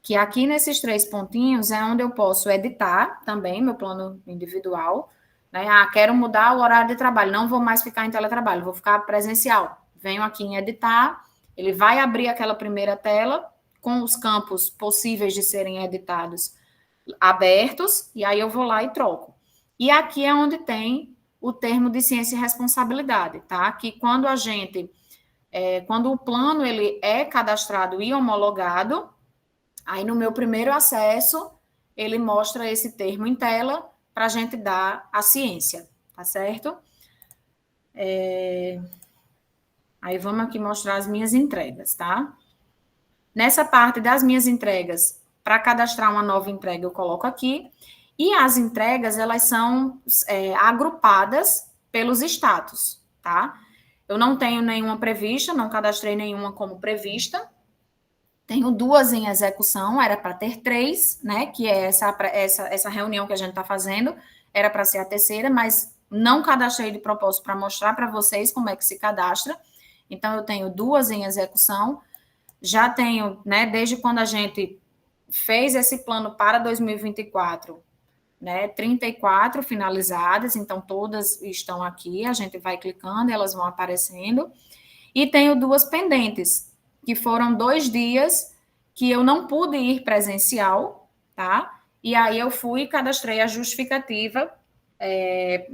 que aqui nesses 3 pontinhos é onde eu posso editar também meu plano individual, né? Quero mudar o horário de trabalho, não vou mais ficar em teletrabalho, vou ficar presencial. Venho aqui em editar, ele vai abrir aquela primeira tela com os campos possíveis de serem editados abertos, e aí eu vou lá e troco. E aqui é onde tem o termo de ciência e responsabilidade, tá? Que quando quando o plano ele é cadastrado e homologado, aí no meu primeiro acesso, ele mostra esse termo em tela para a gente dar a ciência, tá certo? Aí vamos aqui mostrar as minhas entregas, tá? Nessa parte das minhas entregas, para cadastrar uma nova entrega, eu coloco aqui. E as entregas, elas são agrupadas pelos status, tá? Eu não tenho nenhuma prevista, não cadastrei nenhuma como prevista. Tenho 2 em execução, era para ter 3, né? Que é essa reunião que a gente está fazendo, era para ser a terceira, mas não cadastrei de propósito para mostrar para vocês como é que se cadastra. Então, eu tenho 2 em execução. Já tenho, né, desde quando a gente fez esse plano para 2024, né, 34 finalizadas, então todas estão aqui, a gente vai clicando, elas vão aparecendo. E tenho 2 pendentes, que foram 2 dias que eu não pude ir presencial, tá? E aí eu fui e cadastrei a justificativa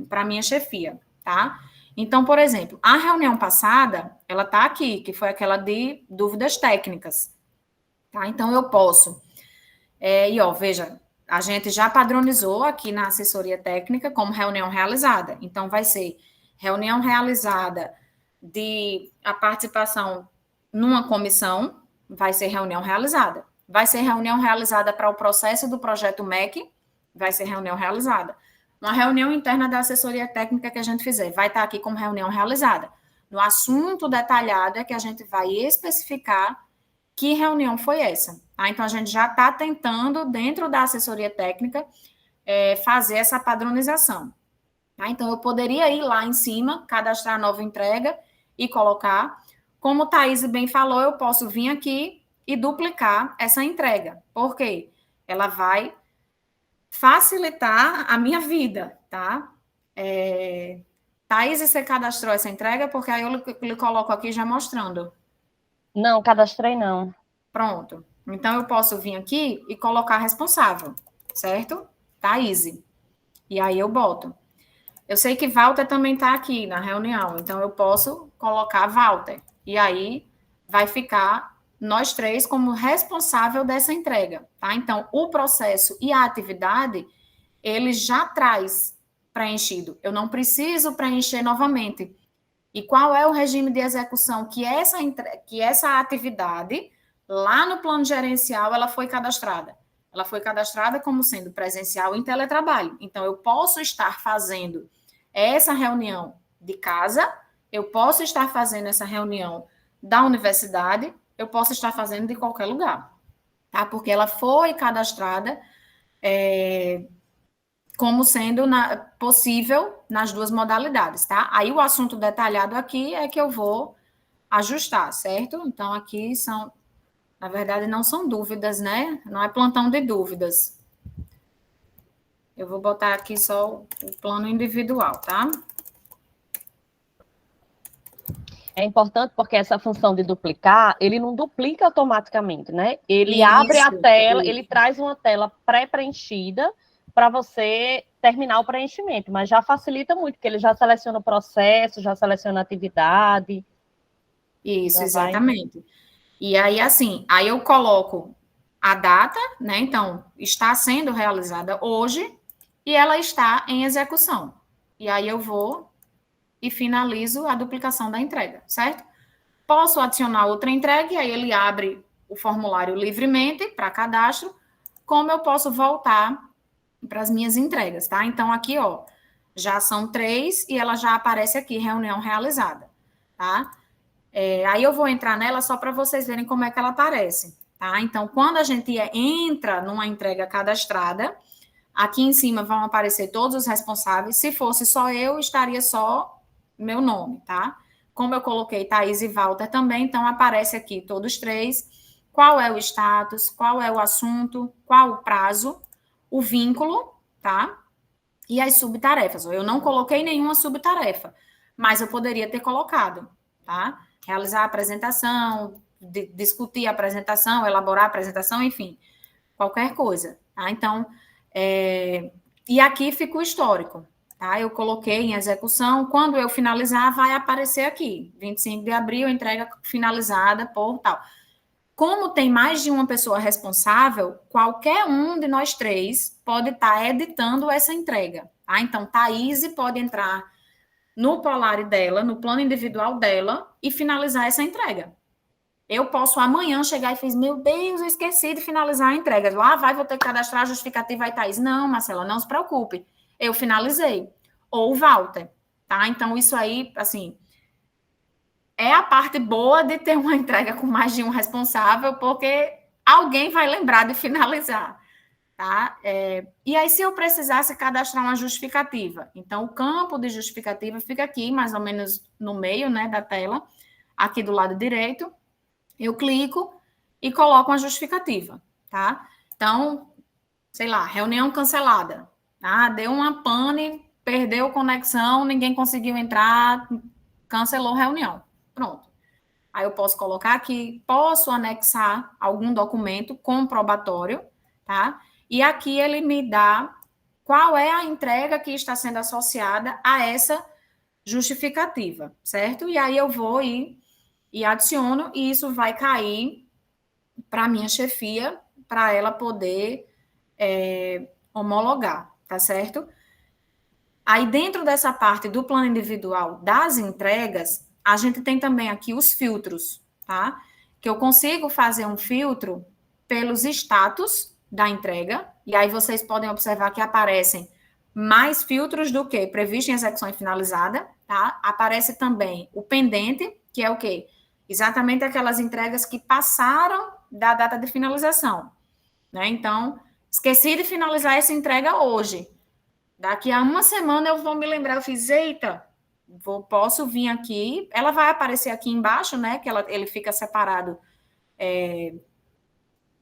para minha chefia, tá? Então, por exemplo, a reunião passada, ela tá aqui, que foi aquela de dúvidas técnicas, tá? Então, eu posso. Veja, a gente já padronizou aqui na assessoria técnica como reunião realizada. Então, vai ser reunião realizada de a participação numa comissão, vai ser reunião realizada. Vai ser reunião realizada para o processo do projeto MEC, vai ser reunião realizada. Uma reunião interna da assessoria técnica que a gente fizer, vai estar aqui como reunião realizada. No assunto detalhado é que a gente vai especificar que reunião foi essa. Tá? Então, a gente já está tentando, dentro da assessoria técnica, fazer essa padronização. Tá? Então, eu poderia ir lá em cima, cadastrar a nova entrega e colocar. Como o Thaís bem falou, eu posso vir aqui e duplicar essa entrega. Por quê? Ela vai facilitar a minha vida, tá? Thaís, você cadastrou essa entrega? Porque aí eu lhe coloco aqui já mostrando. Não, cadastrei não. Pronto. Então, eu posso vir aqui e colocar responsável, certo? Thaís. E aí eu boto. Eu sei que Walter também está aqui na reunião, então eu posso colocar Walter. E aí vai ficar nós 3 como responsável dessa entrega, tá? Então, o processo e a atividade, ele já traz preenchido. Eu não preciso preencher novamente. E qual é o regime de execução que essa atividade, lá no plano gerencial, ela foi cadastrada? Ela foi cadastrada como sendo presencial em teletrabalho. Então, eu posso estar fazendo essa reunião de casa, eu posso estar fazendo essa reunião da universidade, eu posso estar fazendo de qualquer lugar, tá? Porque ela foi cadastrada como sendo possível nas 2 modalidades, tá? Aí o assunto detalhado aqui é que eu vou ajustar, certo? Então, aqui são, na verdade, não são dúvidas, né? Não é plantão de dúvidas. Eu vou botar aqui só o plano individual, tá? É importante porque essa função de duplicar, ele não duplica automaticamente, né? Ele abre a tela, ele traz uma tela pré-preenchida para você terminar o preenchimento, mas já facilita muito, porque ele já seleciona o processo, já seleciona a atividade. Isso, exatamente. E aí, assim, aí eu coloco a data, né? Então, está sendo realizada hoje e ela está em execução. E aí eu vou e finalizo a duplicação da entrega, certo? Posso adicionar outra entrega e aí ele abre o formulário livremente para cadastro, como eu posso voltar para as minhas entregas, tá? Então, aqui, ó, já são 3 e ela já aparece aqui, reunião realizada, tá? Aí eu vou entrar nela só para vocês verem como é que ela aparece, tá? Então, quando a gente entra numa entrega cadastrada, aqui em cima vão aparecer todos os responsáveis. Se fosse só eu, estaria só meu nome, tá? Como eu coloquei Thaís e Walter também, então aparece aqui todos 3. Qual é o status, qual é o assunto, qual o prazo, o vínculo, tá? E as subtarefas. Eu não coloquei nenhuma subtarefa, mas eu poderia ter colocado, tá? Realizar a apresentação, discutir a apresentação, elaborar a apresentação, enfim, qualquer coisa, tá? Então, e aqui fica o histórico, tá? Eu coloquei em execução, quando eu finalizar, vai aparecer aqui, 25 de abril, entrega finalizada por tal. Como tem mais de uma pessoa responsável, qualquer um de nós três pode estar editando essa entrega. Tá? Então, Thaís pode entrar no Polari dela, no plano individual dela, e finalizar essa entrega. Eu posso amanhã chegar e fiz, meu Deus, eu esqueci de finalizar a entrega. Lá vou ter que cadastrar a justificativa e Thaís. Não, Marcela, não se preocupe. Eu finalizei. Ou o Walter, tá? Então, isso aí, assim, é a parte boa de ter uma entrega com mais de um responsável, porque alguém vai lembrar de finalizar, tá? E aí, se eu precisasse cadastrar uma justificativa, então o campo de justificativa fica aqui, mais ou menos no meio, né, da tela, aqui do lado direito, eu clico e coloco uma justificativa, tá? Então, sei lá, reunião cancelada, tá? Deu uma pane, perdeu conexão, ninguém conseguiu entrar, cancelou a reunião. Pronto. Aí eu posso colocar aqui, posso anexar algum documento comprobatório, tá? E aqui ele me dá qual é a entrega que está sendo associada a essa justificativa, certo? E aí eu vou e adiciono, e isso vai cair para a minha chefia, para ela poder homologar, tá certo? Aí, dentro dessa parte do plano individual das entregas, a gente tem também aqui os filtros, tá? Que eu consigo fazer um filtro pelos status da entrega, e aí vocês podem observar que aparecem mais filtros do que previsto em execução e finalizada, tá? Aparece também o pendente, que é o quê? Exatamente aquelas entregas que passaram da data de finalização, né? Então, esqueci de finalizar essa entrega hoje. Daqui a uma semana eu vou me lembrar, eu fiz, eita, posso vir aqui, ela vai aparecer aqui embaixo, né, que ele fica separado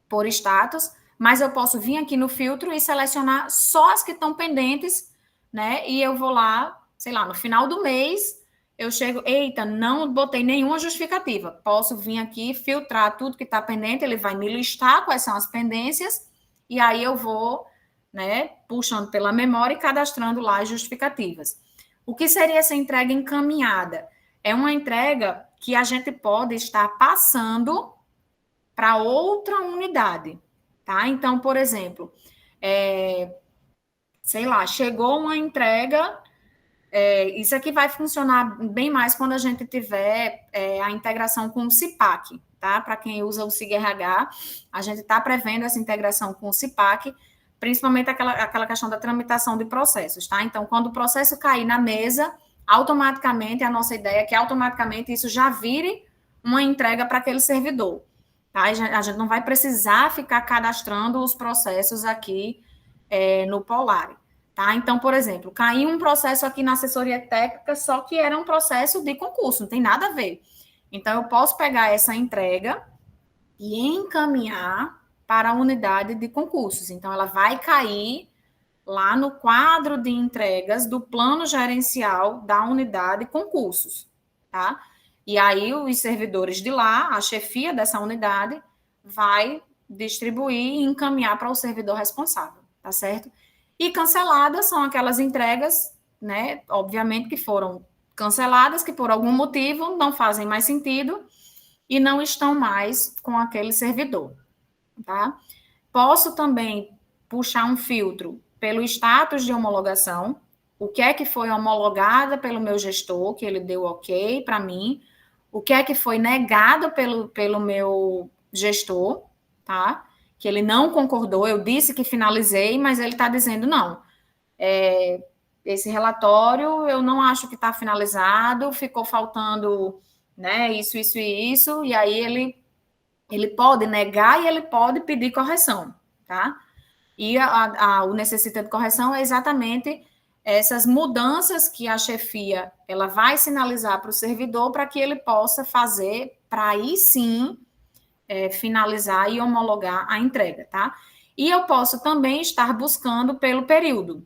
por status, mas eu posso vir aqui no filtro e selecionar só as que estão pendentes, né, e eu vou lá, sei lá, no final do mês, eu chego, eita, não botei nenhuma justificativa, posso vir aqui, filtrar tudo que está pendente, ele vai me listar quais são as pendências, e aí eu vou, né, puxando pela memória e cadastrando lá as justificativas. O que seria essa entrega encaminhada? É uma entrega que a gente pode estar passando para outra unidade, tá? Então, por exemplo, sei lá, chegou uma entrega, isso aqui vai funcionar bem mais quando a gente tiver a integração com o CIPAC, tá? Para quem usa o SIG-RH, a gente está prevendo essa integração com o CIPAC, principalmente aquela questão da tramitação de processos, tá? Então, quando o processo cair na mesa, automaticamente, a nossa ideia é que automaticamente isso já vire uma entrega para aquele servidor, tá? A gente não vai precisar ficar cadastrando os processos aqui no Polari, tá? Então, por exemplo, caiu um processo aqui na assessoria técnica, só que era um processo de concurso, não tem nada a ver. Então, eu posso pegar essa entrega e encaminhar para a unidade de concursos. Então, ela vai cair lá no quadro de entregas do plano gerencial da unidade de concursos, tá? E aí, os servidores de lá, a chefia dessa unidade, vai distribuir e encaminhar para o servidor responsável, tá certo? E canceladas são aquelas entregas, né, obviamente que foram canceladas, que por algum motivo não fazem mais sentido e não estão mais com aquele servidor, tá? Posso também puxar um filtro pelo status de homologação, o que é que foi homologada pelo meu gestor, que ele deu ok para mim, o que é que foi negado pelo meu gestor, tá? Que ele não concordou, eu disse que finalizei, mas ele está dizendo não. Esse relatório eu não acho que está finalizado, ficou faltando, né, isso, e aí ele pode negar e ele pode pedir correção, tá? E o necessita de correção é exatamente essas mudanças que a chefia ela vai sinalizar para o servidor para que ele possa fazer, para aí sim finalizar e homologar a entrega, tá? E eu posso também estar buscando pelo período,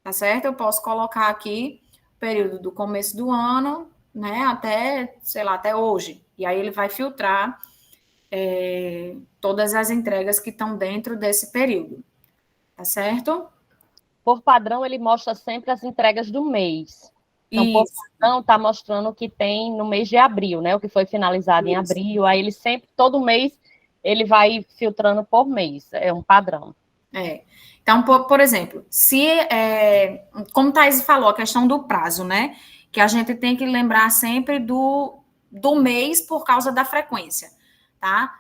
tá certo? Eu posso colocar aqui o período do começo do ano, né, até, sei lá, até hoje. E aí ele vai filtrar todas as entregas que estão dentro desse período, tá certo? Por padrão, ele mostra sempre as entregas do mês. Então, por Isso. padrão, está mostrando o que tem no mês de abril, né? O que foi finalizado em abril. Aí ele sempre, todo mês, ele vai filtrando por mês, é um padrão. Então, por exemplo, como Thaís falou, a questão do prazo, né? Que a gente tem que lembrar sempre do mês por causa da frequência, tá?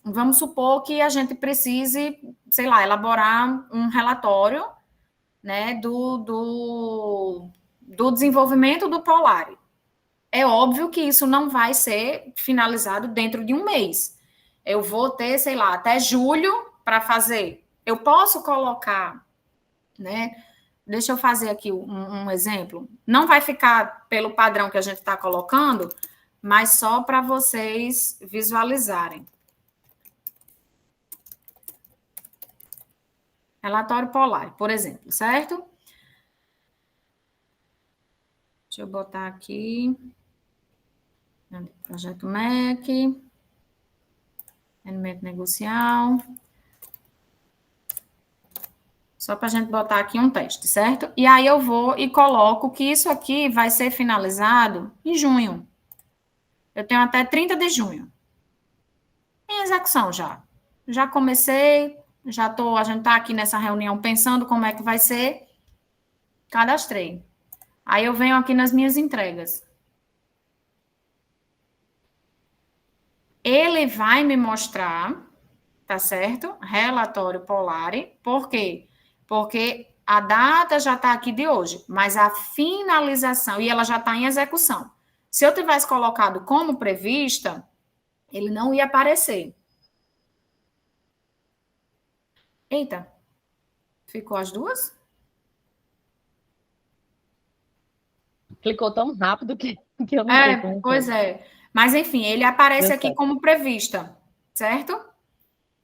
Vamos supor que a gente precise, sei lá, elaborar um relatório, né, do desenvolvimento do Polari. É óbvio que isso não vai ser finalizado dentro de um mês. Eu vou ter, sei lá, até julho para fazer. Eu posso colocar, né? Deixa eu fazer aqui um exemplo. Não vai ficar pelo padrão que a gente está colocando, mas só para vocês visualizarem. Relatório Polar, por exemplo, certo? Deixa eu botar aqui. Projeto MEC. Rendimento negocial. Só para a gente botar aqui um teste, certo? E aí eu vou e coloco que isso aqui vai ser finalizado em junho. Eu tenho até 30 de junho. Em execução já. Já comecei, a gente está aqui nessa reunião pensando como é que vai ser. Cadastrei. Aí eu venho aqui nas minhas entregas. Ele vai me mostrar, tá certo? Relatório Polari. Por quê? Porque a data já está aqui de hoje, mas a finalização, e ela já está em execução. Se eu tivesse colocado como prevista, ele não ia aparecer. Eita, ficou as duas? Clicou tão rápido que eu não sei como Pois foi. é. Mas, enfim, ele aparece Deu aqui certo. como prevista, certo?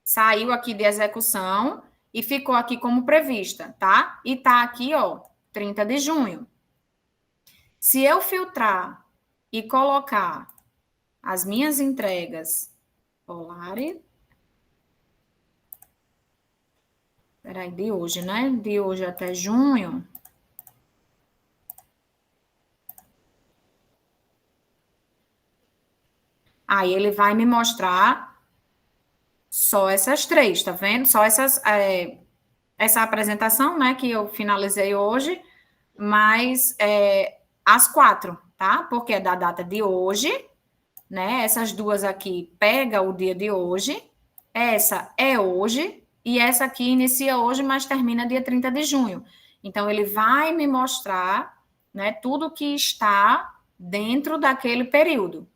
Saiu aqui de execução e ficou aqui como prevista, tá? E tá aqui, ó, 30 de junho. Se eu filtrar e colocar as minhas entregas Polari, peraí, de hoje, né? De hoje até junho. Aí ele vai me mostrar só essas três, tá vendo? Só essa apresentação, né, que eu finalizei hoje, mais as 4, tá? Porque é da data de hoje, né? Essas duas aqui pega o dia de hoje, essa é hoje, e essa aqui inicia hoje, mas termina dia 30 de junho. Então, ele vai me mostrar, né, tudo que está dentro daquele período.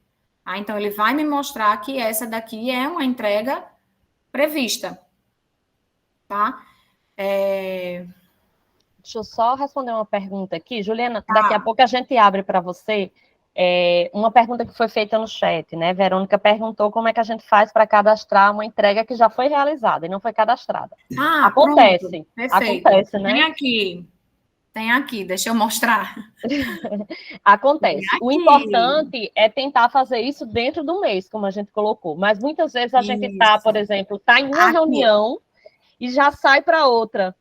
Então, ele vai me mostrar que essa daqui é uma entrega prevista, tá? Deixa eu só responder uma pergunta aqui. Juliana, Tá. daqui a pouco a gente abre para você uma pergunta que foi feita no chat, né? Verônica perguntou como é que a gente faz para cadastrar uma entrega que já foi realizada e não foi cadastrada. Acontece, Pronto, perfeito. acontece, né? Tem aqui, deixa eu mostrar. Acontece. Tem O aqui. importante é tentar fazer isso dentro do mês, como a gente colocou. Mas muitas vezes a gente está, por Isso. exemplo, está em uma Aqui. reunião e já sai para outra.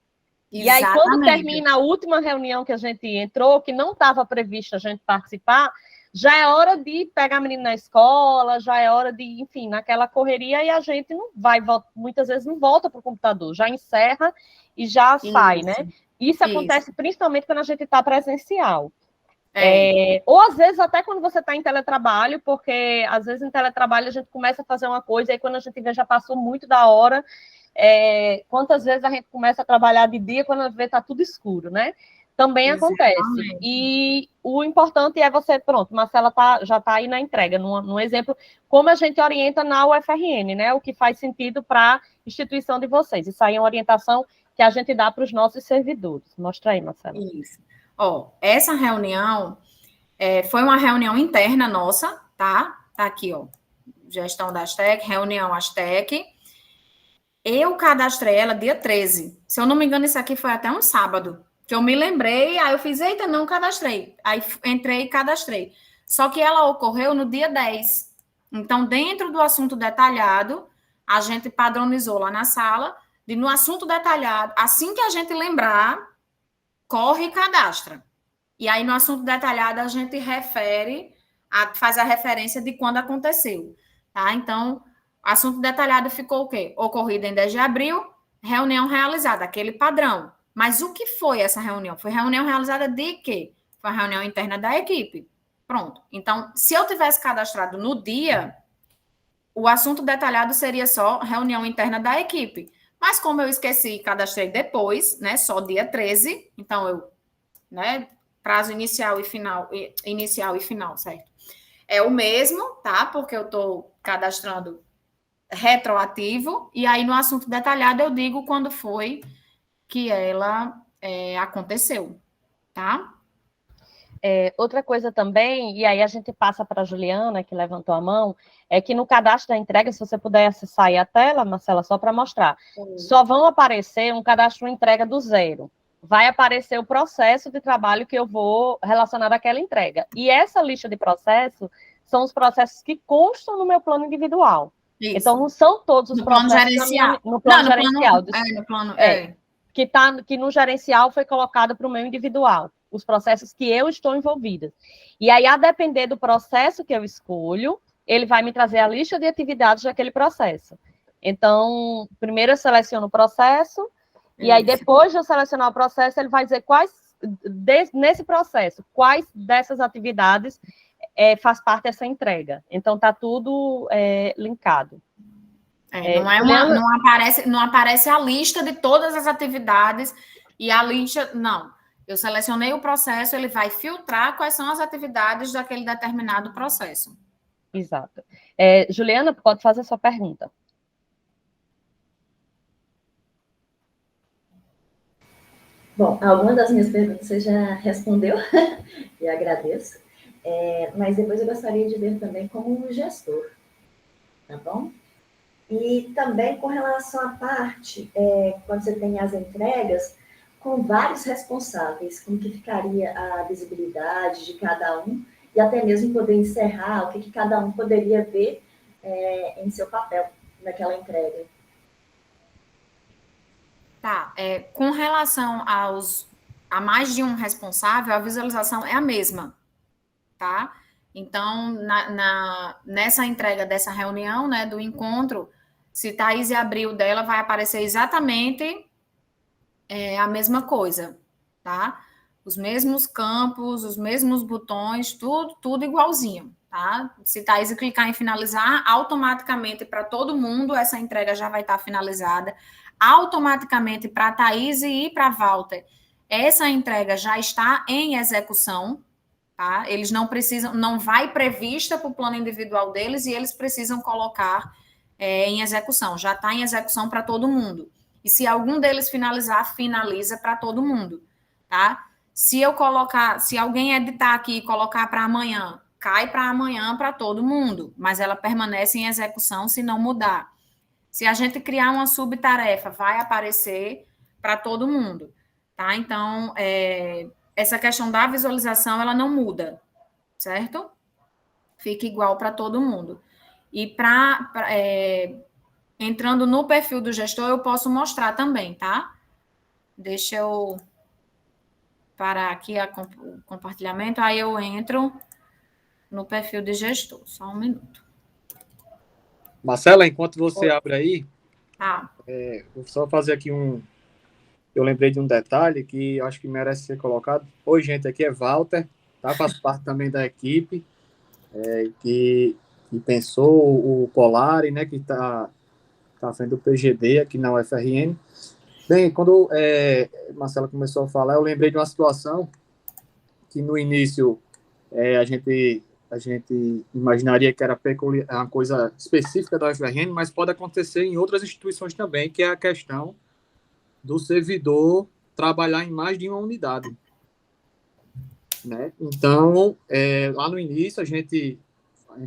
E aí, quando Exatamente. termina a última reunião que a gente entrou, que não estava previsto a gente participar, já é hora de pegar a menina na escola, já é hora de, enfim, naquela correria, e a gente não vai, muitas vezes não volta para o computador, já encerra e já sai, né? Isso acontece principalmente quando a gente está presencial. Ou às vezes até quando você está em teletrabalho, porque às vezes em teletrabalho a gente começa a fazer uma coisa e aí quando a gente vê já passou muito da hora. Quantas vezes a gente começa a trabalhar de dia quando a gente vê está tudo escuro, né? Também acontece. E o importante é você, pronto, Marcela já está aí na entrega, num exemplo, como a gente orienta na UFRN, né? O que faz sentido para a instituição de vocês. Isso aí é uma orientação que a gente dá para os nossos servidores. Mostra aí, Marcela. Isso. Essa reunião foi uma reunião interna nossa, tá? Tá aqui, ó. Gestão da Astec, reunião Astec. Eu cadastrei ela dia 13. Se eu não me engano, isso aqui foi até um sábado. Que eu me lembrei, aí eu fiz, eita, não cadastrei. Aí entrei e cadastrei. Só que ela ocorreu no dia 10. Então, dentro do assunto detalhado, a gente padronizou lá na sala, no assunto detalhado, assim que a gente lembrar, corre e cadastra. E aí, no assunto detalhado, a gente faz a referência de quando aconteceu. Tá? Então, Assunto detalhado ficou o quê? Ocorrido em 10 de abril, reunião realizada, aquele padrão. Mas o que foi essa reunião? Foi reunião realizada de quê? Foi a reunião interna da equipe. Pronto. Então, se eu tivesse cadastrado no dia, o assunto detalhado seria só reunião interna da equipe. Mas como eu esqueci e cadastrei depois, né, só dia 13, então eu, né, prazo inicial e final, certo? É o mesmo, tá? Porque eu estou cadastrando retroativo, e aí no assunto detalhado eu digo quando foi que ela aconteceu, tá? Outra coisa também, e aí a gente passa para a Juliana, que levantou a mão, é que no cadastro da entrega, se você puder acessar aí a tela, Marcela, só para mostrar, só vão aparecer um cadastro entrega do zero. Vai aparecer o processo de trabalho que eu vou relacionar àquela entrega. E essa lista de processos são os processos que constam no meu plano individual. Isso. Então, não são todos os no plano processos gerencial. no plano gerencial. No plano, que no gerencial foi colocado para o meu individual, os processos que eu estou envolvida. E aí, a depender do processo que eu escolho, ele vai me trazer a lista de atividades daquele processo. Então, primeiro eu seleciono o processo, e aí depois de eu selecionar o processo, ele vai dizer nesse processo, quais dessas atividades faz parte dessa entrega. Então, está tudo linkado. Não aparece a lista de todas as atividades e a lista, não. Eu selecionei o processo, ele vai filtrar quais são as atividades daquele determinado processo. Exato. Juliana, pode fazer a sua pergunta. Bom, algumas das minhas perguntas você já respondeu, e agradeço. Mas depois eu gostaria de ver também como gestor, tá bom? E também com relação à parte, quando você tem as entregas, com vários responsáveis, como que ficaria a visibilidade de cada um, e até mesmo poder encerrar o que cada um poderia ver em seu papel naquela entrega. Tá, com relação a mais de um responsável, a visualização é a mesma, tá? Então, nessa entrega dessa reunião, né, do encontro, se Thaís abriu dela, vai aparecer exatamente a mesma coisa, tá? Os mesmos campos, os mesmos botões, tudo igualzinho, tá? Se Thaís clicar em finalizar, automaticamente para todo mundo essa entrega já vai estar finalizada. Automaticamente para a Thaís e para a Walter, essa entrega já está em execução, tá? Eles não precisam, não vai prevista para o plano individual deles e eles precisam colocar em execução. Já está em execução para todo mundo. E se algum deles finalizar, finaliza para todo mundo, tá? Se alguém editar aqui e colocar para amanhã, cai para amanhã para todo mundo, mas ela permanece em execução se não mudar. Se a gente criar uma subtarefa, vai aparecer para todo mundo, tá? Então, essa questão da visualização, ela não muda, certo? Fica igual para todo mundo. E entrando no perfil do gestor, eu posso mostrar também, tá? Deixa eu parar aqui o compartilhamento, aí eu entro no perfil de gestor. Só um minuto. Marcela, enquanto você abre aí, Tá. vou só fazer aqui eu lembrei de um detalhe que acho que merece ser colocado. Oi, gente, aqui é Walter, tá? Faz parte também da equipe que pensou o Polari, né? Que está à frente do PGD aqui na UFRN. Bem, quando Marcela começou a falar, eu lembrei de uma situação que no início a gente imaginaria que era uma coisa específica da UFRN, mas pode acontecer em outras instituições também, que é a questão do servidor trabalhar em mais de uma unidade, né? Então, lá no início, a gente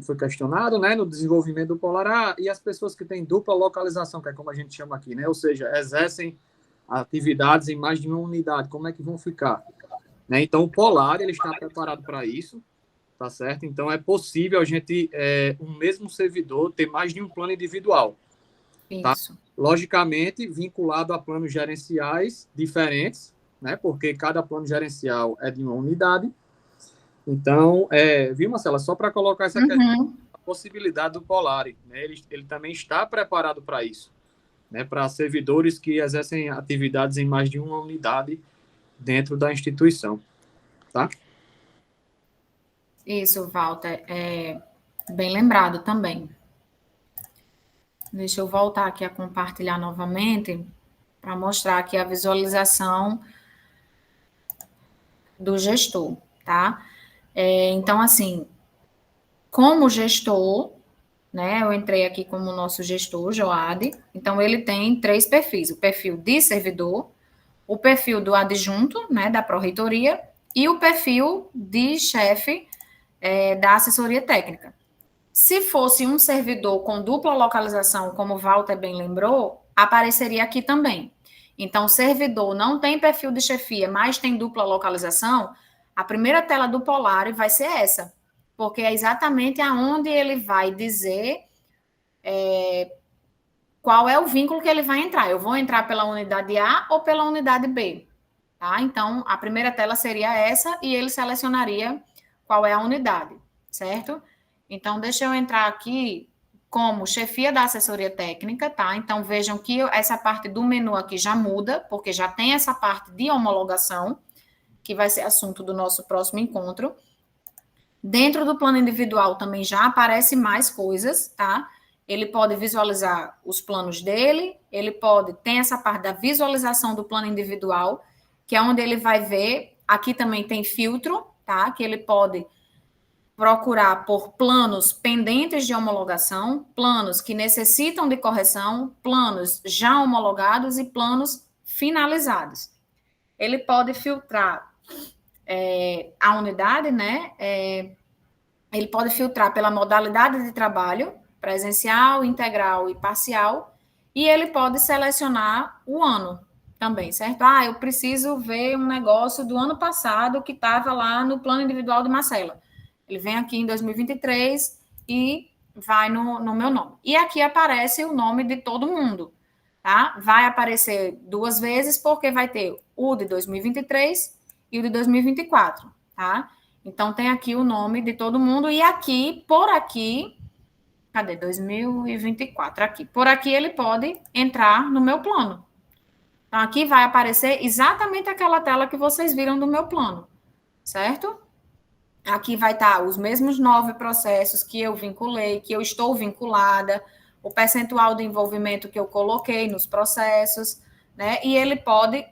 foi questionado, né, no desenvolvimento do Polar, e as pessoas que têm dupla localização, que é como a gente chama aqui, né? Ou seja, exercem atividades em mais de uma unidade, como é que vão ficar? Né? Então, o Polar, ele está preparado para isso, tá certo? Então, é possível a gente, um mesmo servidor, ter mais de um plano individual. Tá? Isso. Logicamente, vinculado a planos gerenciais diferentes, né? Porque cada plano gerencial é de uma unidade. Então, viu, Marcela? Só para colocar essa questão, possibilidade do Polari, né? Ele também está preparado para isso, né? Para servidores que exercem atividades em mais de uma unidade dentro da instituição, tá? Isso, Walter, bem lembrado também. Deixa eu voltar aqui a compartilhar novamente para mostrar aqui a visualização do gestor, tá? Então, assim, como gestor, né? Eu entrei aqui como nosso gestor, Joade. Então, ele tem 3 perfis: o perfil de servidor, o perfil do adjunto, né, da pró-reitoria, e o perfil de chefe da assessoria técnica. Se fosse um servidor com dupla localização, como o Walter bem lembrou, apareceria aqui também. Então, o servidor não tem perfil de chefia, mas tem dupla localização, a primeira tela do Polari vai ser essa, porque é exatamente aonde ele vai dizer qual é o vínculo que ele vai entrar. Eu vou entrar pela unidade A ou pela unidade B, tá? Então, a primeira tela seria essa e ele selecionaria qual é a unidade, certo? Então, deixa eu entrar aqui como chefia da assessoria técnica, tá? Então, vejam que essa parte do menu aqui já muda, porque já tem essa parte de homologação, que vai ser assunto do nosso próximo encontro. Dentro do plano individual também já aparece mais coisas, tá? Ele pode visualizar os planos dele, ele tem essa parte da visualização do plano individual, que é onde ele vai ver, aqui também tem filtro, tá? Que ele pode procurar por planos pendentes de homologação, planos que necessitam de correção, planos já homologados e planos finalizados. Ele pode filtrar a unidade, né? Ele pode filtrar pela modalidade de trabalho, presencial, integral e parcial, e ele pode selecionar o ano também, certo? Eu preciso ver um negócio do ano passado que estava lá no plano individual de Marcela. Ele vem aqui em 2023 e vai no meu nome. E aqui aparece o nome de todo mundo, tá? Vai aparecer 2 vezes, porque vai ter o de 2023 e o de 2024, tá? Então, tem aqui o nome de todo mundo, e aqui, por aqui, cadê? 2024, aqui. Por aqui ele pode entrar no meu plano. Então, aqui vai aparecer exatamente aquela tela que vocês viram do meu plano, certo? Aqui vai estar os mesmos 9 processos que eu vinculei, que eu estou vinculada, o percentual de envolvimento que eu coloquei nos processos, né? E ele pode,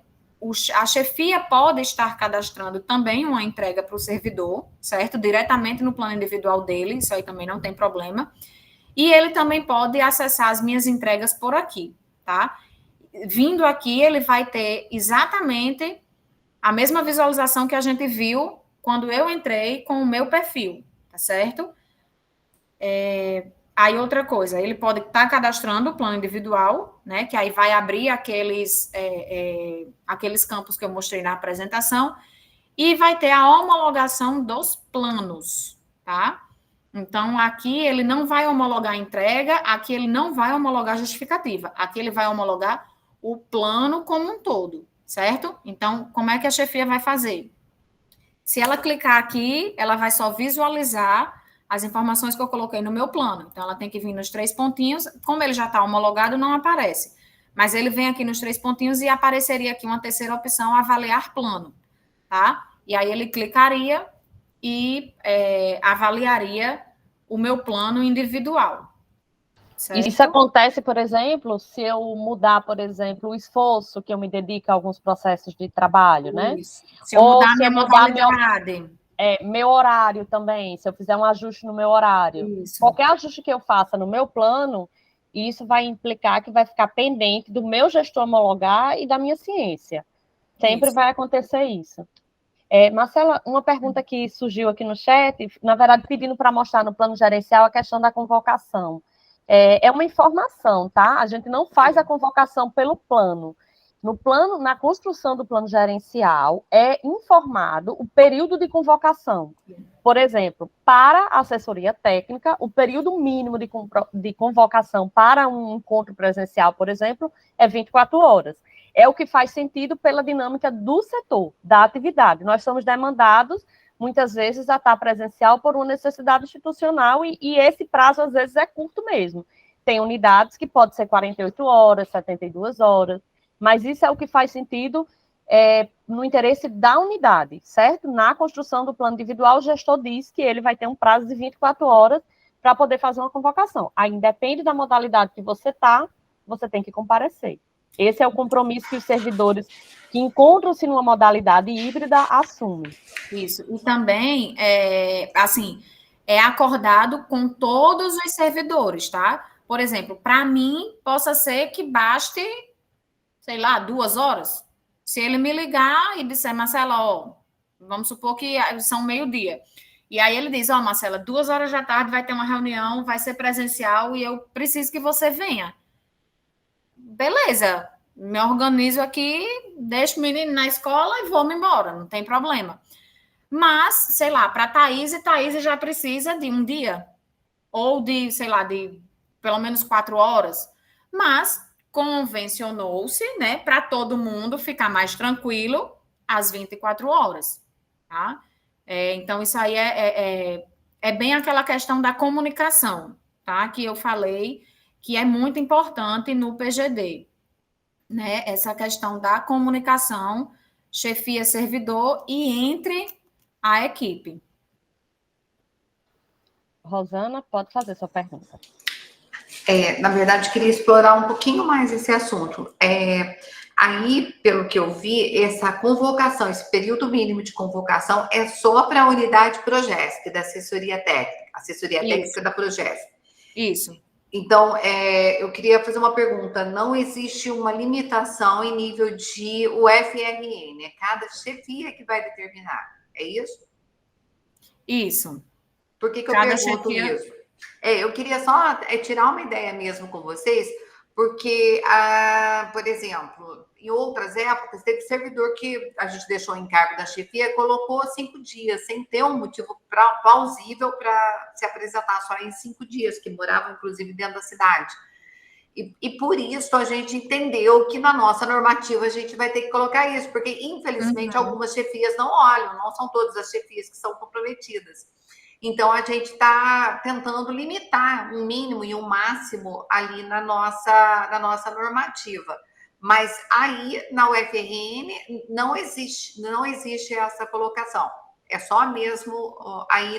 a chefia pode estar cadastrando também uma entrega para o servidor, certo? Diretamente no plano individual dele, isso aí também não tem problema. E ele também pode acessar as minhas entregas por aqui, tá? Vindo aqui, ele vai ter exatamente a mesma visualização que a gente viu quando eu entrei com o meu perfil, tá certo? Aí outra coisa, ele pode estar cadastrando o plano individual, né? Que aí vai abrir aqueles campos que eu mostrei na apresentação, e vai ter a homologação dos planos, tá? Então, aqui ele não vai homologar a entrega, aqui ele não vai homologar a justificativa, aqui ele vai homologar o plano como um todo, certo? Então, como é que a chefia vai fazer? Se ela clicar aqui, ela vai só visualizar as informações que eu coloquei no meu plano. Então, ela tem que vir nos 3 pontinhos. Como ele já está homologado, não aparece. Mas ele vem aqui nos 3 pontinhos e apareceria aqui uma terceira opção, avaliar plano, tá? E aí ele clicaria e avaliaria o meu plano individual. Certo? Isso acontece, por exemplo, se eu mudar, por exemplo, o esforço que eu me dedico a alguns processos de trabalho, né? Se eu mudar a minha modalidade. Meu horário também, se eu fizer um ajuste no meu horário. Isso. Qualquer ajuste que eu faça no meu plano, isso vai implicar que vai ficar pendente do meu gestor homologar e da minha ciência. Sempre vai acontecer isso. Marcela, uma pergunta que surgiu aqui no chat, na verdade, pedindo para mostrar no plano gerencial a questão da convocação. É uma informação, tá? A gente não faz a convocação pelo plano. No plano, na construção do plano gerencial, é informado o período de convocação. Por exemplo, para a assessoria técnica, o período mínimo de convocação para um encontro presencial, por exemplo, é 24 horas. É o que faz sentido pela dinâmica do setor, da atividade. Nós somos demandados muitas vezes, a estar presencial por uma necessidade institucional, e esse prazo, às vezes, é curto mesmo. Tem unidades que pode ser 48 horas, 72 horas, mas isso é o que faz sentido no interesse da unidade, certo? Na construção do plano individual, o gestor diz que ele vai ter um prazo de 24 horas para poder fazer uma convocação. Aí, independe da modalidade que você está, você tem que comparecer. Esse é o compromisso que os servidores que encontram-se numa modalidade híbrida assumem. Isso. E também, é acordado com todos os servidores, tá? Por exemplo, para mim, possa ser que baste, sei lá, 2 horas. Se ele me ligar e disser, Marcela, ó, vamos supor que são meio-dia. E aí ele diz, ó, Marcela, 2 horas da tarde vai ter uma reunião, vai ser presencial e eu preciso que você venha. Beleza, me organizo aqui, deixo o menino na escola e vou-me embora, não tem problema. Mas, sei lá, para Thaís já precisa de um dia, ou de, sei lá, de pelo menos 4 horas. Mas convencionou-se, né, para todo mundo ficar mais tranquilo, às 24 horas, tá? Então, isso aí é bem aquela questão da comunicação, tá? Que eu falei que é muito importante no PGD, né? Essa questão da comunicação, chefia, servidor e entre a equipe. Rosana, pode fazer sua pergunta. Na verdade, queria explorar um pouquinho mais esse assunto. Aí, pelo que eu vi, essa convocação, esse período mínimo de convocação é só para a unidade Progesc, da assessoria técnica da Progesc. Isso. Então, eu queria fazer uma pergunta. Não existe uma limitação em nível de UFRN, é cada chefia que vai determinar, é isso? Isso. Por que eu pergunto isso? Eu queria só tirar uma ideia mesmo com vocês, porque, por exemplo, em outras épocas, teve servidor que a gente deixou em cargo da chefia e colocou 5 dias, sem ter um motivo plausível para se apresentar só em 5 dias, que moravam, inclusive, dentro da cidade. E por isso a gente entendeu que na nossa normativa a gente vai ter que colocar isso, porque, infelizmente, algumas chefias não olham, não são todas as chefias que são comprometidas. Então, a gente está tentando limitar um mínimo e um máximo ali na nossa normativa. Mas aí, na UFRN, não existe essa colocação. É só mesmo aí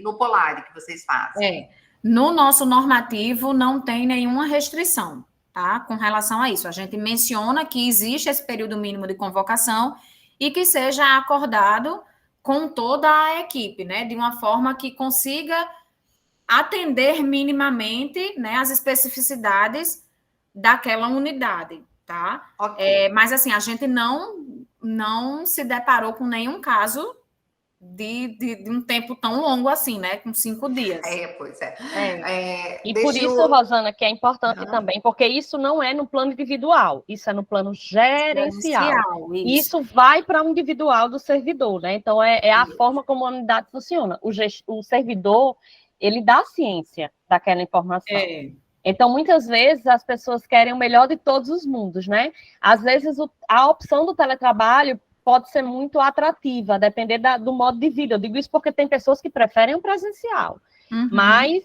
no Polari que vocês fazem. No nosso normativo, não tem nenhuma restrição, tá? Com relação a isso. A gente menciona que existe esse período mínimo de convocação e que seja acordado com toda a equipe, né, de uma forma que consiga atender minimamente, né, as especificidades daquela unidade, tá? Okay. Mas, assim, a gente não se deparou com nenhum caso de um tempo tão longo assim, né, com 5 dias. Pois E por isso, Rosana, que é importante também, porque isso não é no plano individual, isso é no plano gerencial. Isso vai para o individual do servidor, né? Então, é a forma como a unidade funciona. O servidor, ele dá a ciência daquela informação. Então, muitas vezes, as pessoas querem o melhor de todos os mundos, né? Às vezes, a opção do teletrabalho pode ser muito atrativa, a depender do modo de vida. Eu digo isso porque tem pessoas que preferem o presencial. Mas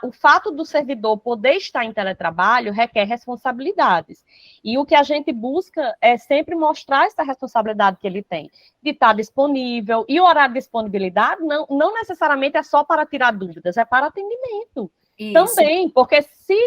o fato do servidor poder estar em teletrabalho requer responsabilidades. E o que a gente busca é sempre mostrar essa responsabilidade que ele tem, de estar disponível. E o horário de disponibilidade não necessariamente é só para tirar dúvidas, é para atendimento. Isso. Também, porque se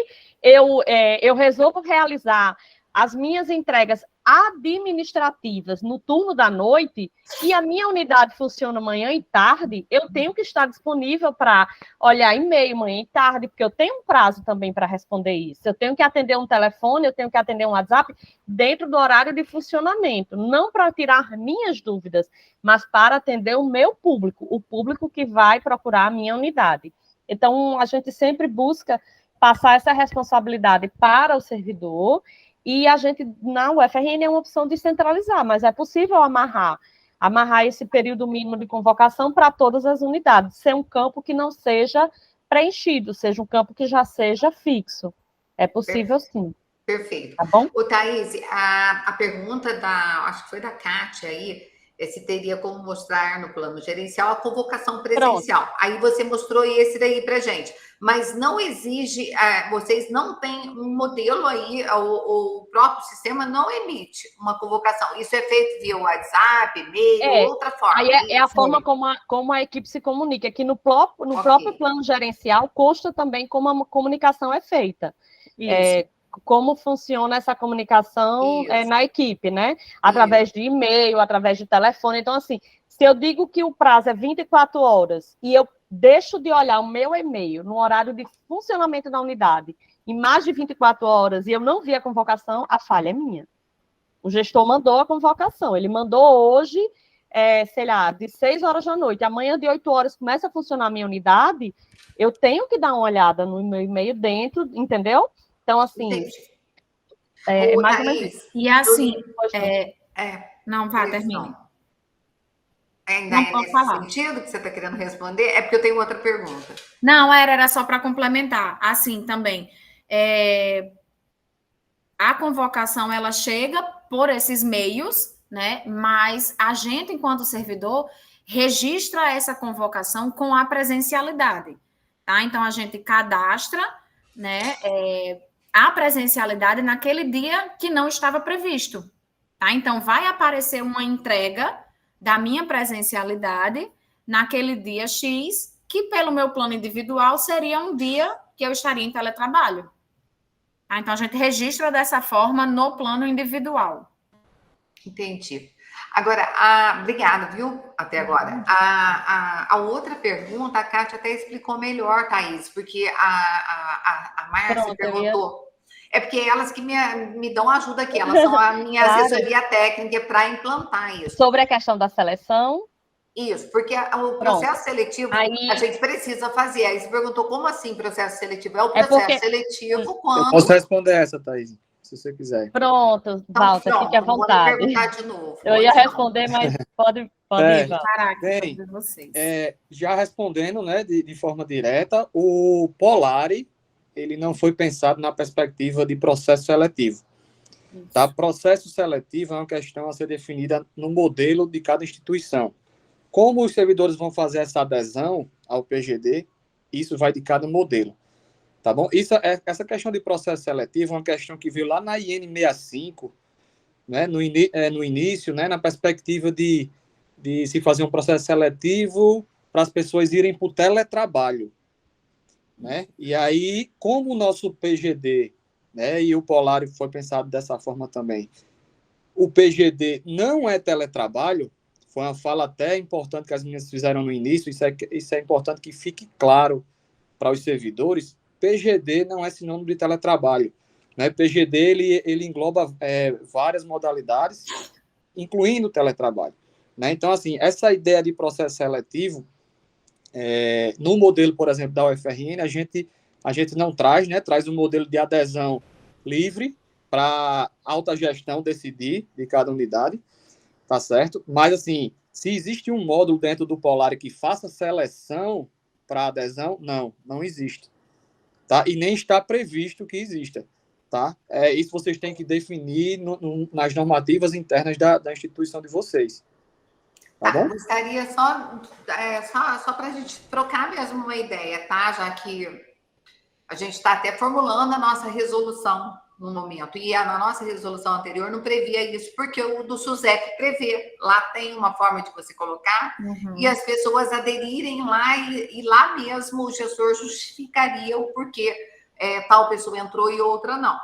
eu resolvo realizar as minhas entregas administrativas no turno da noite e a minha unidade funciona manhã e tarde, eu tenho que estar disponível para olhar e-mail manhã e tarde, porque eu tenho um prazo também para responder isso. Eu tenho que atender um telefone, eu tenho que atender um WhatsApp dentro do horário de funcionamento, não para tirar minhas dúvidas, mas para atender o meu público, o público que vai procurar a minha unidade. Então, a gente sempre busca passar essa responsabilidade para o servidor. E a gente, na UFRN, é uma opção de centralizar, mas é possível amarrar esse período mínimo de convocação para todas as unidades, ser um campo que não seja preenchido, seja um campo que já seja fixo. É possível, sim. Perfeito. Tá bom? Ô, Thaís, a pergunta acho que foi da Kátia aí, se teria como mostrar no plano gerencial a convocação presencial. Pronto. Aí você mostrou esse daí para gente. Mas não exige, vocês não têm um modelo aí, o próprio sistema não emite uma convocação. Isso é feito via WhatsApp, e-mail, outra forma. Aí é a forma como a equipe se comunica, que no próprio plano gerencial consta também como a comunicação é feita. Como funciona essa comunicação na equipe, né? Através de e-mail, através de telefone. Então, assim, se eu digo que o prazo é 24 horas e eu deixo de olhar o meu e-mail no horário de funcionamento da unidade em mais de 24 horas e eu não vi a convocação, a falha é minha. O gestor mandou a convocação, ele mandou hoje, sei lá, de 6 horas da noite, amanhã de 8 horas começa a funcionar a minha unidade, eu tenho que dar uma olhada no meu e-mail dentro, entendeu? Então, assim, mais ou menos isso. E assim, não, vá, termine. Ainda é nesse sentido que você está querendo responder? É porque eu tenho outra pergunta. Não, era só para complementar. Assim, também, a convocação, ela chega por esses meios, né? Mas a gente, enquanto servidor, registra essa convocação com a presencialidade, tá? Então, a gente cadastra, né, a presencialidade naquele dia que não estava previsto, tá? Então, vai aparecer uma entrega da minha presencialidade naquele dia X, que pelo meu plano individual seria um dia que eu estaria em teletrabalho. Tá? Então, a gente registra dessa forma no plano individual. Entendi. Agora, obrigada, viu? Até agora. A outra pergunta, a Kátia até explicou melhor, Thaís, porque a Márcia perguntou. É porque elas que me dão ajuda aqui, elas são a minha assessoria técnica para implantar isso. Sobre a questão da seleção? Isso, porque o processo seletivo a gente precisa fazer. Aí você perguntou como assim processo seletivo? É o processo seletivo quando... Eu posso responder essa, Thaís, se você quiser. Pronto, Walter, fique à vontade. Vou perguntar de novo. Eu ia responder, mas pode ir, Walter. Bem, já respondendo, né, de forma direta, o Polari, ele não foi pensado na perspectiva de processo seletivo. Tá? Processo seletivo é uma questão a ser definida no modelo de cada instituição. Como os servidores vão fazer essa adesão ao PGD, isso vai de cada modelo. Tá bom? Essa questão de processo seletivo é uma questão que veio lá na IN 65, né, no início, né, na perspectiva de se fazer um processo seletivo para as pessoas irem para o teletrabalho. Né? E aí, como o nosso PGD, né, e o Polari foi pensado dessa forma também, o PGD não é teletrabalho, foi uma fala até importante que as meninas fizeram no início, isso é importante que fique claro para os servidores, PGD não é sinônimo de teletrabalho. Né? PGD, ele engloba várias modalidades, incluindo o teletrabalho. Né? Então, assim, essa ideia de processo seletivo, no modelo, por exemplo, da UFRN, a gente não traz, né? Traz um modelo de adesão livre para alta gestão decidir de cada unidade, tá certo? Mas, assim, se existe um módulo dentro do Polari que faça seleção para adesão, não existe, tá? E nem está previsto que exista, tá? Isso vocês têm que definir nas normativas internas da instituição de vocês. Tá bom? Gostaria só para a gente trocar mesmo uma ideia, tá? Já que a gente está até formulando a nossa resolução no momento. E na nossa resolução anterior não previa isso, porque o do SUSEP prevê. Lá tem uma forma de você colocar e as pessoas aderirem lá e lá mesmo o gestor justificaria o porquê tal pessoa entrou e outra não.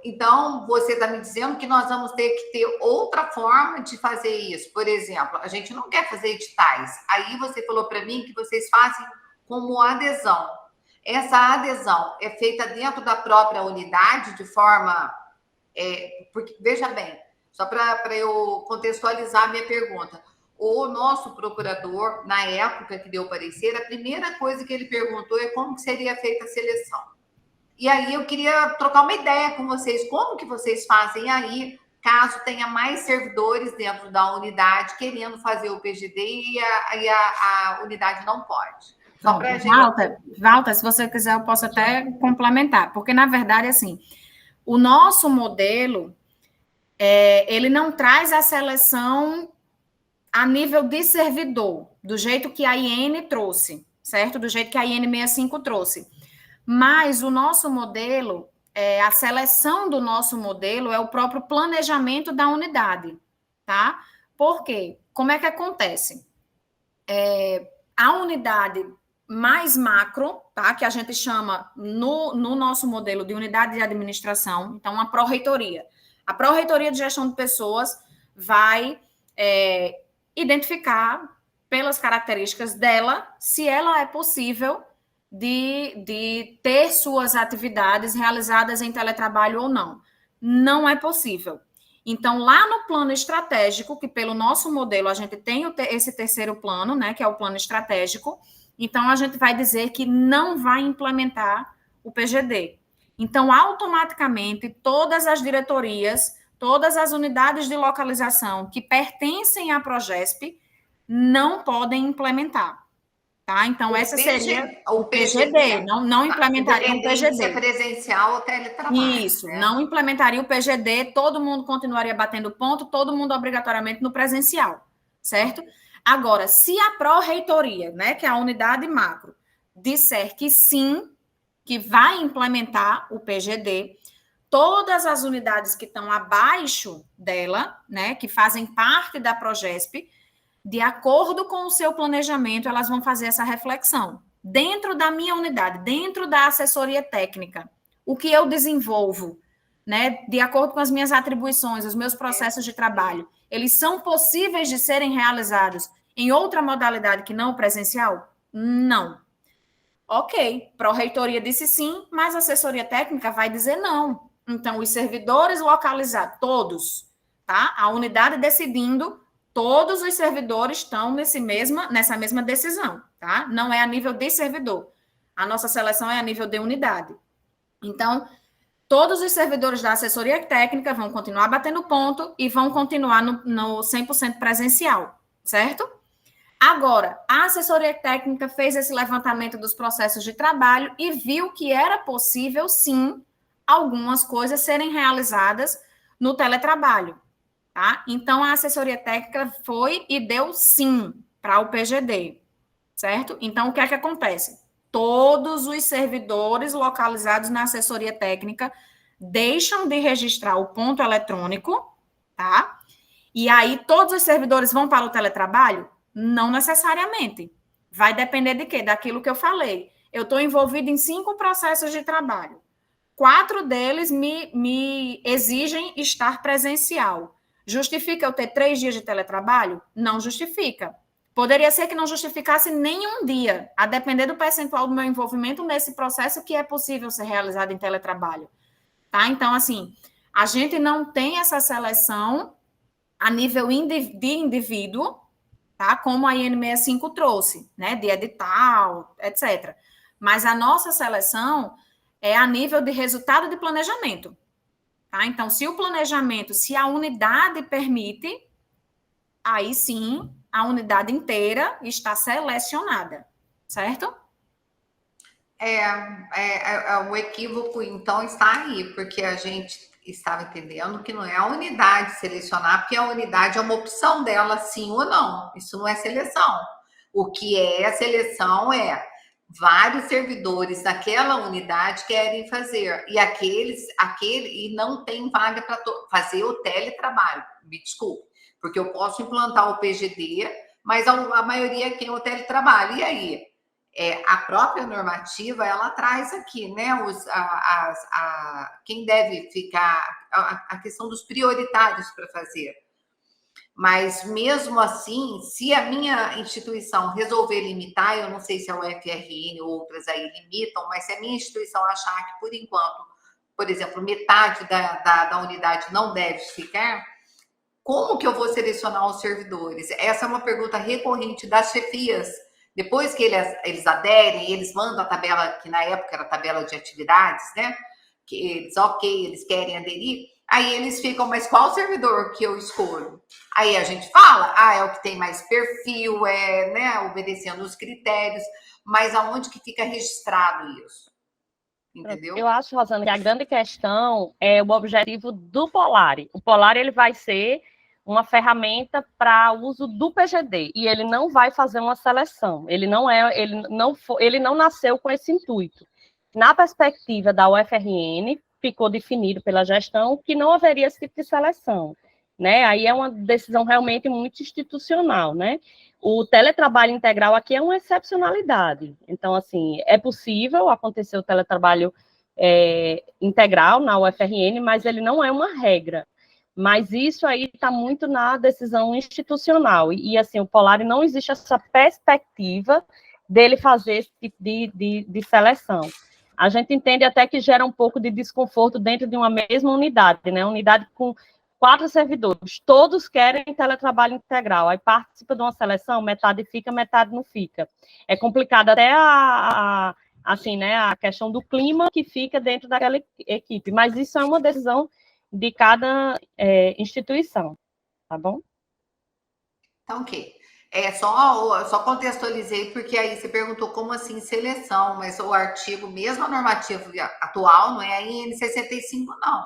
Então, você está me dizendo que nós vamos ter que ter outra forma de fazer isso. Por exemplo, a gente não quer fazer editais. Aí você falou para mim que vocês fazem como adesão. Essa adesão é feita dentro da própria unidade de forma... porque, veja bem, só para eu contextualizar a minha pergunta. O nosso procurador, na época que deu o parecer, a primeira coisa que ele perguntou é como que seria feita a seleção. E aí eu queria trocar uma ideia com vocês, como que vocês fazem aí, caso tenha mais servidores dentro da unidade querendo fazer o PGD e a unidade não pode. Só pra gente... Walter, se você quiser, eu posso até complementar, porque, na verdade, assim, o nosso modelo, ele não traz a seleção a nível de servidor, do jeito que a IN trouxe, certo? Do jeito que a IN 65 trouxe. Mas o nosso modelo, a seleção do nosso modelo é o próprio planejamento da unidade, tá? Por quê? Como é que acontece? A unidade mais macro, tá? Que a gente chama no nosso modelo de unidade de administração, então a pró-reitoria. A pró-reitoria de gestão de pessoas vai identificar pelas características dela se ela é possível de ter suas atividades realizadas em teletrabalho ou não. Não é possível. Então, lá no plano estratégico, que pelo nosso modelo a gente tem esse terceiro plano, né, que é o plano estratégico, então a gente vai dizer que não vai implementar o PGD. Então, automaticamente, todas as diretorias, todas as unidades de localização que pertencem à Progesp não podem implementar. Tá? Então, essa seria o PGD, não implementaria o PGD. Se é presencial ou teletrabalho. Isso, né? Não implementaria o PGD, todo mundo continuaria batendo ponto, todo mundo obrigatoriamente no presencial, certo? Agora, se a pró-reitoria, né, que é a unidade macro, disser que sim, que vai implementar o PGD, todas as unidades que estão abaixo dela, né, que fazem parte da Progesp, de acordo com o seu planejamento, elas vão fazer essa reflexão. Dentro da minha unidade, dentro da assessoria técnica, o que eu desenvolvo, né, de acordo com as minhas atribuições, os meus processos de trabalho, eles são possíveis de serem realizados em outra modalidade que não presencial? Não. Ok, pró-reitoria disse sim, mas a assessoria técnica vai dizer não. Então, os servidores localizados, todos, tá? A unidade decidindo, todos os servidores estão nessa mesma decisão, tá? Não é a nível de servidor. A nossa seleção é a nível de unidade. Então, todos os servidores da assessoria técnica vão continuar batendo ponto e vão continuar no 100% presencial, certo? Agora, a assessoria técnica fez esse levantamento dos processos de trabalho e viu que era possível, sim, algumas coisas serem realizadas no teletrabalho. Tá? Então, a assessoria técnica foi e deu sim para o PGD, certo? Então, o que é que acontece? Todos os servidores localizados na assessoria técnica deixam de registrar o ponto eletrônico, tá? E aí, todos os servidores vão para o teletrabalho? Não necessariamente. Vai depender de quê? Daquilo que eu falei. Eu estou envolvido em 5 processos de trabalho. 4 deles me exigem estar presencial. Justifica eu ter 3 dias de teletrabalho? Não justifica. Poderia ser que não justificasse nenhum dia, a depender do percentual do meu envolvimento nesse processo que é possível ser realizado em teletrabalho. Tá? Então, assim, a gente não tem essa seleção a nível de indivíduo, tá? Como a IN 65 trouxe, né? De edital, etc. Mas a nossa seleção é a nível de resultado de planejamento. Tá? Então, se o planejamento, se a unidade permite, aí sim, a unidade inteira está selecionada, certo? O equívoco, então, está aí, porque a gente estava entendendo que não é a unidade selecionar, porque a unidade é uma opção dela, sim ou não. Isso não é seleção. O que é a seleção é vários servidores daquela unidade querem fazer, e não tem vaga para fazer o teletrabalho. Me desculpe, porque eu posso implantar o PGD, mas a maioria quer o teletrabalho. E aí? A própria normativa, ela traz aqui, né, quem deve ficar, a questão dos prioritários para fazer. Mas, mesmo assim, se a minha instituição resolver limitar, eu não sei se a UFRN ou outras aí limitam, mas se a minha instituição achar que, por enquanto, por exemplo, metade da unidade não deve ficar, como que eu vou selecionar os servidores? Essa é uma pergunta recorrente das chefias. Depois que eles aderem, eles mandam a tabela, que na época era a tabela de atividades, né? Que eles querem aderir. Aí eles ficam, mas qual servidor que eu escolho? Aí a gente fala, é o que tem mais perfil, né, obedecendo os critérios, mas aonde que fica registrado isso? Entendeu? Eu acho, Rosana, que a grande questão é o objetivo do Polari. O Polari, ele vai ser uma ferramenta para uso do PGD, e ele não vai fazer uma seleção, ele não nasceu com esse intuito. Na perspectiva da UFRN, ficou definido pela gestão que não haveria esse tipo de seleção, né? Aí é uma decisão realmente muito institucional, né? O teletrabalho integral aqui é uma excepcionalidade. Então, assim, é possível acontecer o teletrabalho integral na UFRN, mas ele não é uma regra. Mas isso aí está muito na decisão institucional. E, assim, o Polari não existe essa perspectiva dele fazer esse tipo de seleção. A gente entende até que gera um pouco de desconforto dentro de uma mesma unidade, né? Unidade com 4 servidores, todos querem teletrabalho integral, aí participa de uma seleção, metade fica, metade não fica. É complicado até assim, né, a questão do clima que fica dentro daquela equipe, mas isso é uma decisão de cada instituição, tá bom? Então, ok. Só contextualizei, porque aí você perguntou como assim seleção, mas o artigo, mesmo a normativa atual, não é a IN 65, não.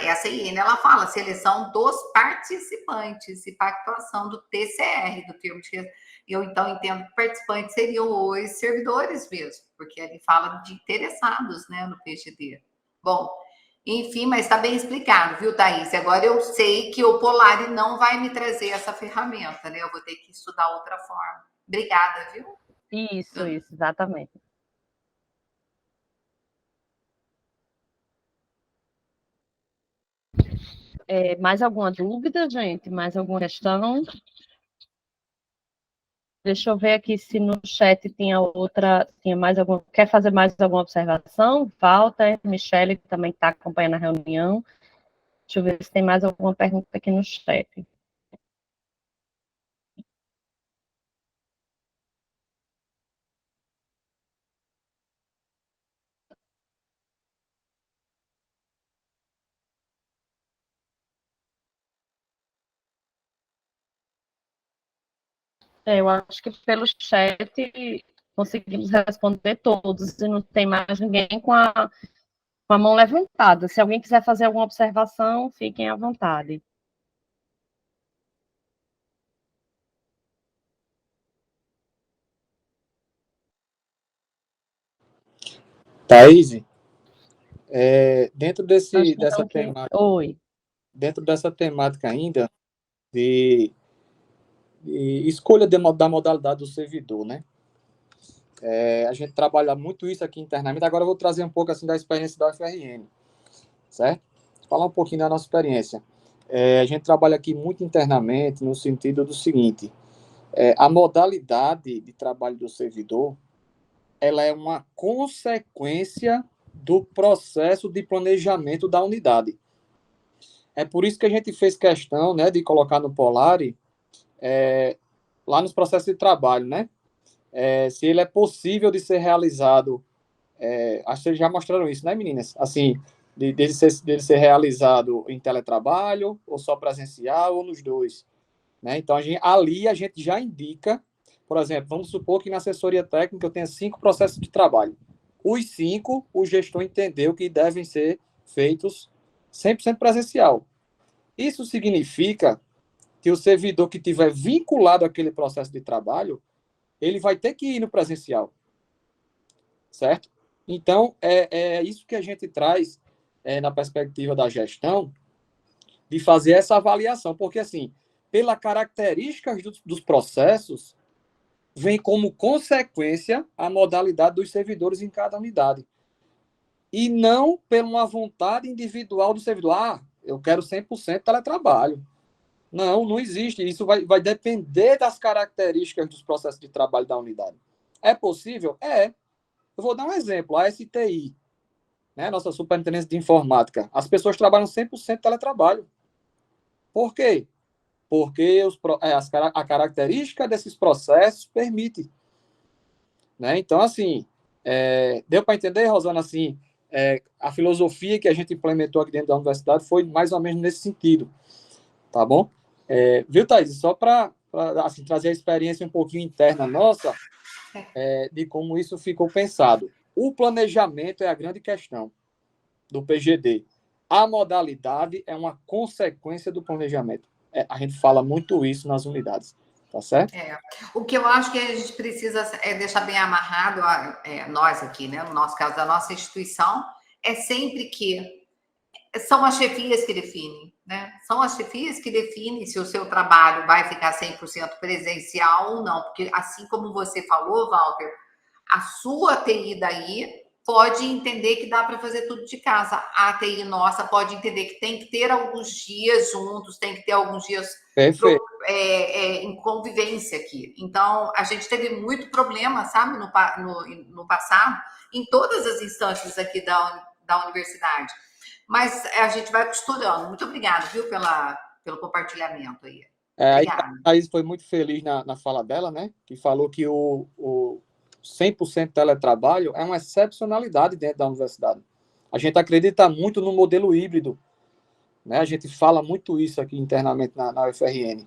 Essa IN, ela fala seleção dos participantes e pactuação do TCR, do termo de... Eu, então, entendo que participantes seriam os servidores mesmo, porque ele fala de interessados, né, no PGD. Bom, enfim, mas está bem explicado, viu, Thaís? Agora eu sei que o Polari não vai me trazer essa ferramenta, né? Eu vou ter que estudar outra forma. Obrigada, viu? Isso, exatamente. Mais alguma dúvida, gente? Mais alguma questão? Deixa eu ver aqui se no chat tinha mais alguma. Quer fazer mais alguma observação? Walter, Michele, que também está acompanhando a reunião. Deixa eu ver se tem mais alguma pergunta aqui no chat. Eu acho que pelo chat conseguimos responder todos, e não tem mais ninguém com a mão levantada. Se alguém quiser fazer alguma observação, fiquem à vontade. Thaís, dentro Oi. Dentro dessa temática ainda de escolha da modalidade do servidor, né? A gente trabalha muito isso aqui internamente. Agora eu vou trazer um pouco assim da experiência da UFRN, certo? Falar um pouquinho da nossa experiência. A gente trabalha aqui muito internamente no sentido do seguinte: a modalidade de trabalho do servidor, ela é uma consequência do processo de planejamento da unidade. É por isso que a gente fez questão, né, de colocar no Polari lá nos processos de trabalho, né? Se ele é possível de ser realizado, acho que vocês já mostraram isso, né, meninas? Assim, dele ser realizado em teletrabalho, ou só presencial, ou nos dois. Né? Então, ali a gente já indica, por exemplo, vamos supor que na assessoria técnica eu tenha 5 processos de trabalho. Os 5, o gestor entendeu que devem ser feitos 100% presencial. Isso significa que o servidor que tiver vinculado àquele processo de trabalho, ele vai ter que ir no presencial. Certo? Então, é isso que a gente traz na perspectiva da gestão, de fazer essa avaliação, porque, assim, pela característica dos processos, vem como consequência a modalidade dos servidores em cada unidade. E não por uma vontade individual do servidor. Eu quero 100% teletrabalho. Não existe. Isso vai depender das características dos processos de trabalho da unidade. É possível? Eu vou dar um exemplo. A STI, né, nossa Superintendência de Informática, as pessoas trabalham 100% teletrabalho. Por quê? Porque a característica desses processos permite. Né? Então, assim, deu para entender, Rosana, assim, a filosofia que a gente implementou aqui dentro da universidade foi mais ou menos nesse sentido, tá bom? Viu, Thaís? Só para assim, trazer a experiência um pouquinho interna nossa de como isso ficou pensado. O planejamento é a grande questão do PGD. A modalidade é uma consequência do planejamento. a gente fala muito isso nas unidades, tá certo? O que eu acho que a gente precisa deixar bem amarrado, nós aqui, né, no nosso caso, da nossa instituição, é sempre que são as chefias que definem, né? São as chefias que definem se o seu trabalho vai ficar 100% presencial ou não, porque assim como você falou, Walter, a sua TI daí pode entender que dá para fazer tudo de casa. A TI nossa pode entender que tem que ter alguns dias juntos, tem que ter alguns dias em convivência aqui. Então, a gente teve muito problema, sabe, no passado, em todas as instâncias aqui da universidade. Mas a gente vai costurando. Muito obrigada, viu, pelo compartilhamento aí. A Thaís foi muito feliz na fala dela, né? Que falou que o 100% teletrabalho é uma excepcionalidade dentro da universidade. A gente acredita muito no modelo híbrido, né? A gente fala muito isso aqui internamente na UFRN.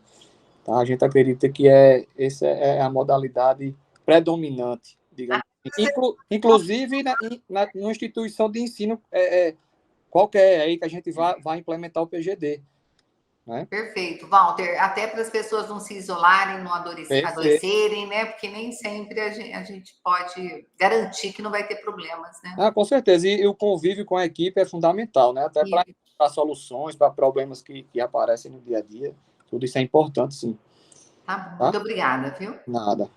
Tá? A gente acredita que essa é a modalidade predominante, digamos assim. Inclusive numa instituição de ensino qualquer aí que a gente vai implementar o PGD. Né? Perfeito, Walter. Até para as pessoas não se isolarem, não adoecerem, né? Porque nem sempre a gente pode garantir que não vai ter problemas, né? Com certeza. E o convívio com a equipe é fundamental, né? Até para soluções, para problemas que aparecem no dia a dia. Tudo isso é importante, sim. Tá bom. Muito obrigada, viu? Nada.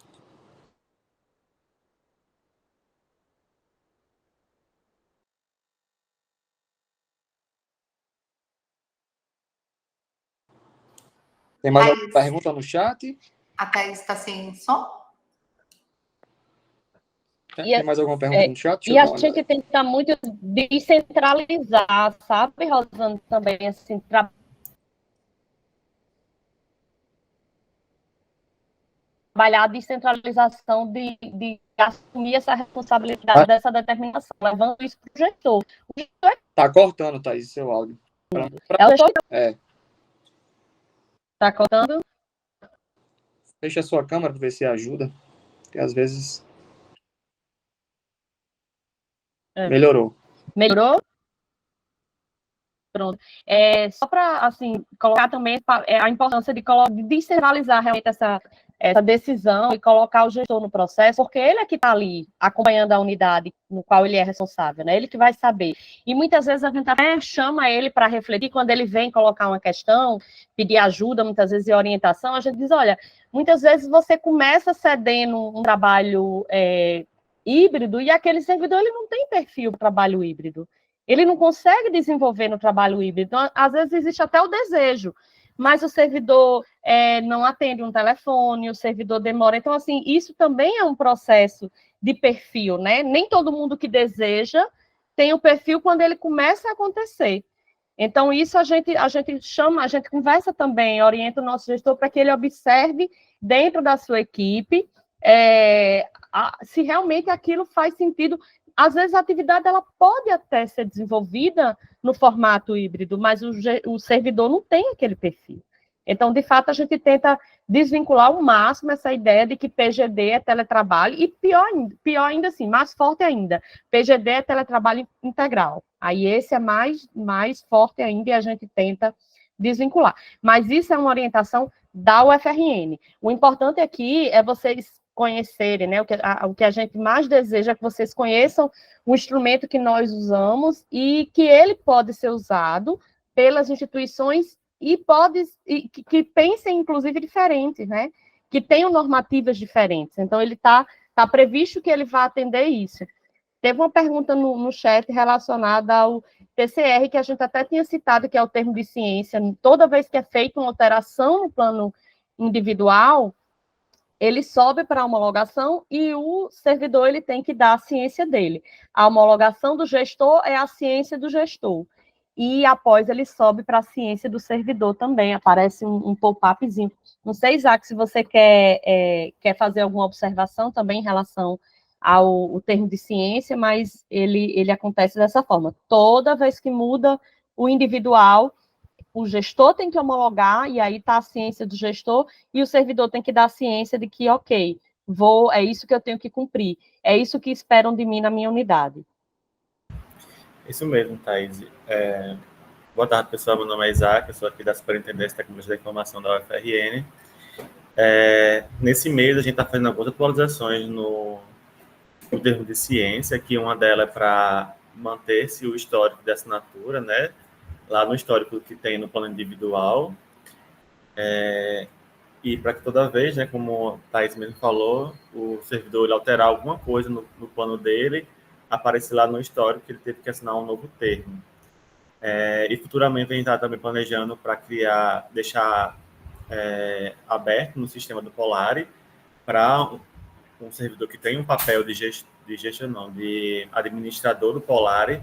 Tem mais alguma pergunta no chat? A Thaís está sem som? Tem mais alguma pergunta no chat? E a gente tem que estar muito descentralizar, sabe, Rosana, também, assim, trabalhar a descentralização de assumir essa responsabilidade dessa determinação, levando isso para o gestor. Está cortando, Thaís, seu áudio. Está cortando? Fecha a sua câmera para ver se ajuda, porque às vezes... Melhorou. Melhorou? Pronto. Só para, assim, colocar também a importância de descentralizar realmente essa decisão e colocar o gestor no processo, porque ele é que está ali acompanhando a unidade no qual ele é responsável, né? Ele que vai saber. E muitas vezes a gente até chama ele para refletir quando ele vem colocar uma questão, pedir ajuda, muitas vezes, e orientação, a gente diz, olha, muitas vezes você começa cedendo um trabalho híbrido e aquele servidor ele não tem perfil para trabalho híbrido. Ele não consegue desenvolver no trabalho híbrido. Então, às vezes, existe até o desejo, mas o servidor não atende um telefone, o servidor demora. Então, assim, isso também é um processo de perfil, né? Nem todo mundo que deseja tem o perfil quando ele começa a acontecer. Então, isso a gente chama, a gente conversa também, orienta o nosso gestor para que ele observe dentro da sua equipe se realmente aquilo faz sentido. Às vezes a atividade ela pode até ser desenvolvida no formato híbrido, mas o servidor não tem aquele perfil. Então, de fato, a gente tenta desvincular ao máximo essa ideia de que PGD é teletrabalho, e pior ainda assim, mais forte ainda, PGD é teletrabalho integral. Aí esse é mais forte ainda e a gente tenta desvincular. Mas isso é uma orientação da UFRN. O importante aqui é vocês conhecerem, né? O que a gente mais deseja é que vocês conheçam o instrumento que nós usamos e que ele pode ser usado pelas instituições que pensem, inclusive, diferentes, né? Que tenham normativas diferentes. Então, ele tá previsto que ele vá atender isso. Teve uma pergunta no chat relacionada ao TCR, que a gente até tinha citado, que é o termo de ciência. Toda vez que é feita uma alteração no plano individual, ele sobe para a homologação e o servidor ele tem que dar a ciência dele. A homologação do gestor é a ciência do gestor. E após ele sobe para a ciência do servidor também, aparece um pop-upzinho. Não sei, Isaac, se você quer fazer alguma observação também em relação ao termo de ciência, mas ele acontece dessa forma. Toda vez que muda o individual, o gestor tem que homologar, e aí está a ciência do gestor, e o servidor tem que dar a ciência de que, ok, é isso que eu tenho que cumprir, é isso que esperam de mim na minha unidade. Isso mesmo, Thaís. Boa tarde, pessoal. Meu nome é Isaac, eu sou aqui da Superintendência de Tecnologia da Informação da UFRN. Nesse mês, a gente está fazendo algumas atualizações no termo de ciência, que uma delas é para manter-se o histórico de assinatura, né? Lá no histórico que tem no plano individual. E para que toda vez, né, como a Thaís mesmo falou, o servidor ele alterar alguma coisa no plano dele, aparecer lá no histórico que ele teve que assinar um novo termo. E futuramente a gente está também planejando para deixar aberto no sistema do Polari para um servidor que tem um papel de administrador do Polari,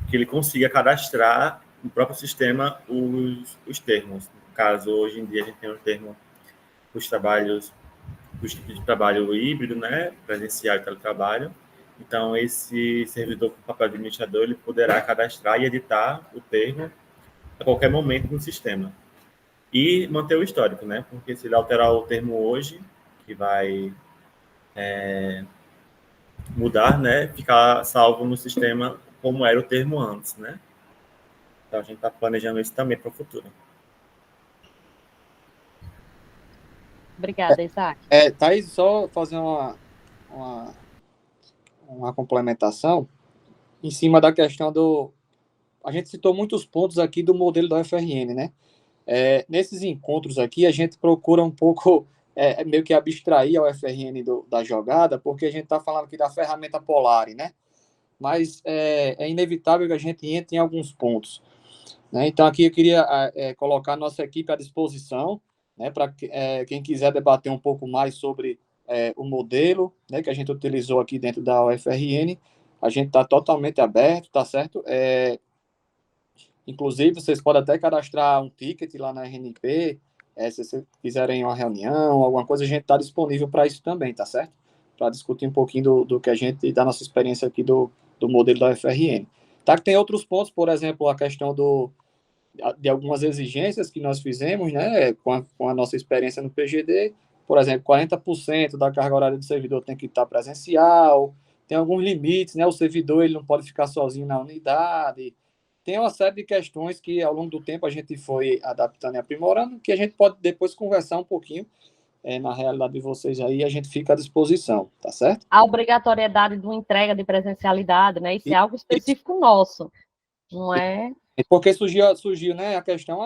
que ele consiga cadastrar no próprio sistema os termos. No caso, hoje em dia a gente tem um termo os tipos de trabalho híbrido, né, presencial e teletrabalho. Então, esse servidor com papel de administrador, ele poderá cadastrar e editar o termo a qualquer momento no sistema. E manter o histórico, né, porque se ele alterar o termo hoje, que vai mudar, né, ficar salvo no sistema como era o termo antes, né. Então, a gente está planejando isso também para o futuro. Obrigada, Isaac. Thaís, só fazer uma complementação em cima da questão a gente citou muitos pontos aqui do modelo da UFRN, né? Nesses encontros aqui, a gente procura um pouco meio que abstrair a UFRN da jogada, porque a gente está falando aqui da ferramenta Polari, né? Mas é inevitável que a gente entre em alguns pontos, né? Então, aqui eu queria colocar a nossa equipe à disposição, né, para quem quiser debater um pouco mais sobre o modelo, né, que a gente utilizou aqui dentro da UFRN. A gente está totalmente aberto, tá certo? Inclusive, vocês podem até cadastrar um ticket lá na RNP, se vocês quiserem uma reunião, alguma coisa, a gente está disponível para isso também, tá certo? Para discutir um pouquinho do que a gente, da nossa experiência aqui do modelo da UFRN. Tá, que tem outros pontos, por exemplo, a questão de algumas exigências que nós fizemos, né, com a nossa experiência no PGD, por exemplo, 40% da carga horária do servidor tem que estar presencial, tem alguns limites, né, o servidor ele não pode ficar sozinho na unidade, tem uma série de questões que ao longo do tempo a gente foi adaptando e aprimorando, que a gente pode depois conversar um pouquinho na realidade de vocês aí, a gente fica à disposição, tá certo? A obrigatoriedade de uma entrega de presencialidade, né, isso é algo específico nosso, não é... Porque surgiu, né, a questão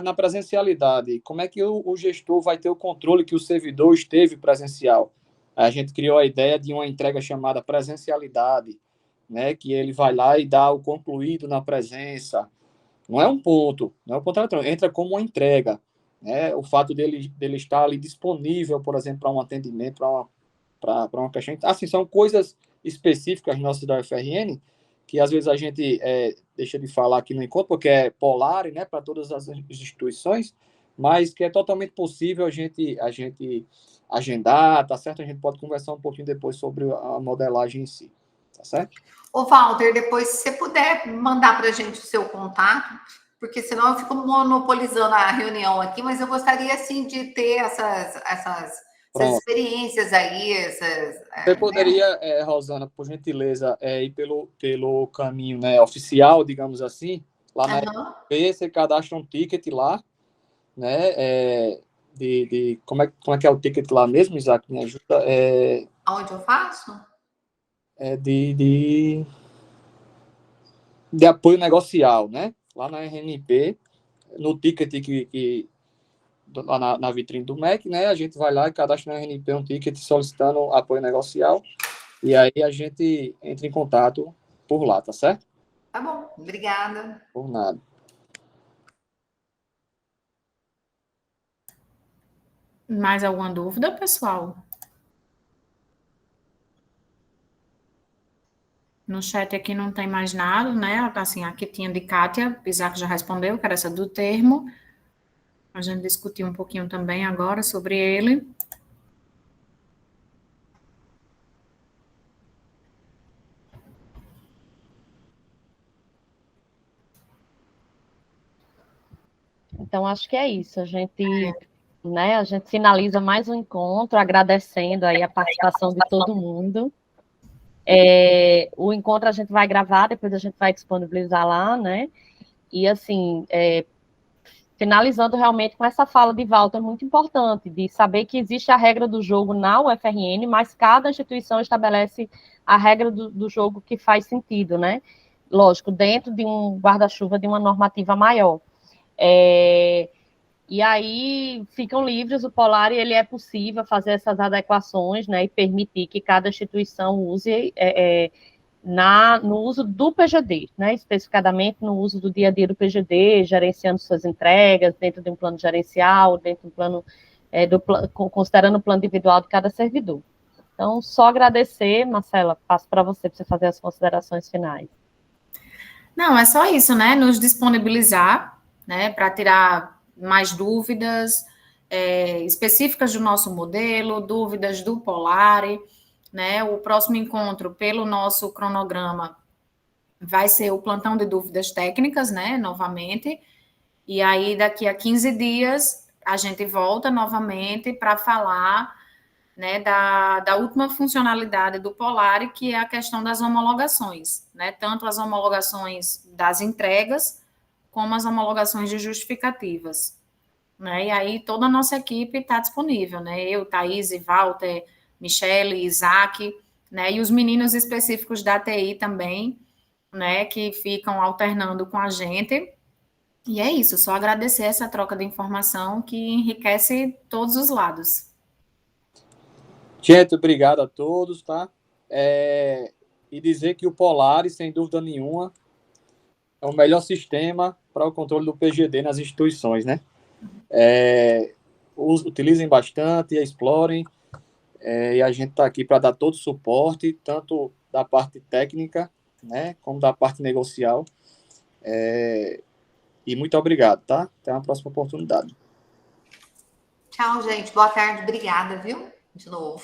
na presencialidade, como é que o gestor vai ter o controle que o servidor esteve presencial? A gente criou a ideia de uma entrega chamada presencialidade, né, que ele vai lá e dá o concluído na presença. Não é um ponto, não é um ponto eletrônico, entra como uma entrega, né? O fato dele estar ali disponível, por exemplo, para um atendimento, para uma questão. Assim, são coisas específicas nossas da UFRN, que às vezes a gente deixa de falar aqui no encontro, porque é polar, né, para todas as instituições, mas que é totalmente possível a gente agendar, tá certo? A gente pode conversar um pouquinho depois sobre a modelagem em si, tá certo? Ô, Walter, depois, se você puder mandar para a gente o seu contato, porque senão eu fico monopolizando a reunião aqui, mas eu gostaria, assim, de ter essas experiências aí. Você poderia, Rosana, por gentileza, ir pelo caminho, né, oficial, digamos assim, lá na RP, você cadastra um ticket lá, né, como é que é o ticket lá mesmo, Isaac? Me ajuda. Onde eu faço? De apoio negocial, né? Lá na RNP, no ticket lá na vitrine do MEC, né? A gente vai lá e cadastra na RNP um ticket solicitando apoio negocial e aí a gente entra em contato por lá, tá certo? Tá bom, obrigada. Por nada. Mais alguma dúvida, pessoal? No chat aqui não tem mais nada, né? Assim, aqui tinha de Kátia, Isaac já respondeu, que era essa do termo. A gente discutiu um pouquinho também agora sobre ele. Então, acho que é isso. A gente finaliza mais um encontro, agradecendo aí a participação de todo mundo. O encontro a gente vai gravar, depois a gente vai disponibilizar lá, né? E, assim, finalizando realmente com essa fala de Walter, muito importante, de saber que existe a regra do jogo na UFRN, mas cada instituição estabelece a regra do jogo que faz sentido, né? Lógico, dentro de um guarda-chuva de uma normativa maior. E aí ficam livres, o Polar, ele é possível fazer essas adequações, né, e permitir que cada instituição use no uso do PGD, né, especificadamente no uso do dia a dia do PGD, gerenciando suas entregas dentro de um plano gerencial, dentro de um plano, considerando o plano individual de cada servidor. Então, só agradecer, Marcela, passo para você fazer as considerações finais. Não, é só isso, né, nos disponibilizar, né, para tirar mais dúvidas específicas do nosso modelo, dúvidas do Polari, né? O próximo encontro, pelo nosso cronograma, vai ser o plantão de dúvidas técnicas, né? Novamente. E aí, daqui a 15 dias, a gente volta novamente para falar, né, da última funcionalidade do Polari, que é a questão das homologações, né? Tanto as homologações das entregas, como as homologações de justificativas, né? E aí toda a nossa equipe está disponível, né? Eu, Thaís, Walter, Michele, Isaac, né? E os meninos específicos da TI também, né? Que ficam alternando com a gente. E é isso, só agradecer essa troca de informação que enriquece todos os lados. Gente, obrigado a todos, tá? E dizer que o Polaris, sem dúvida nenhuma, é o melhor sistema para o controle do PGD nas instituições, né? Utilizem bastante, explorem, e a gente está aqui para dar todo o suporte, tanto da parte técnica, né, como da parte negocial. E muito obrigado, tá? Até uma próxima oportunidade. Tchau, gente. Boa tarde. Obrigada, viu? De novo.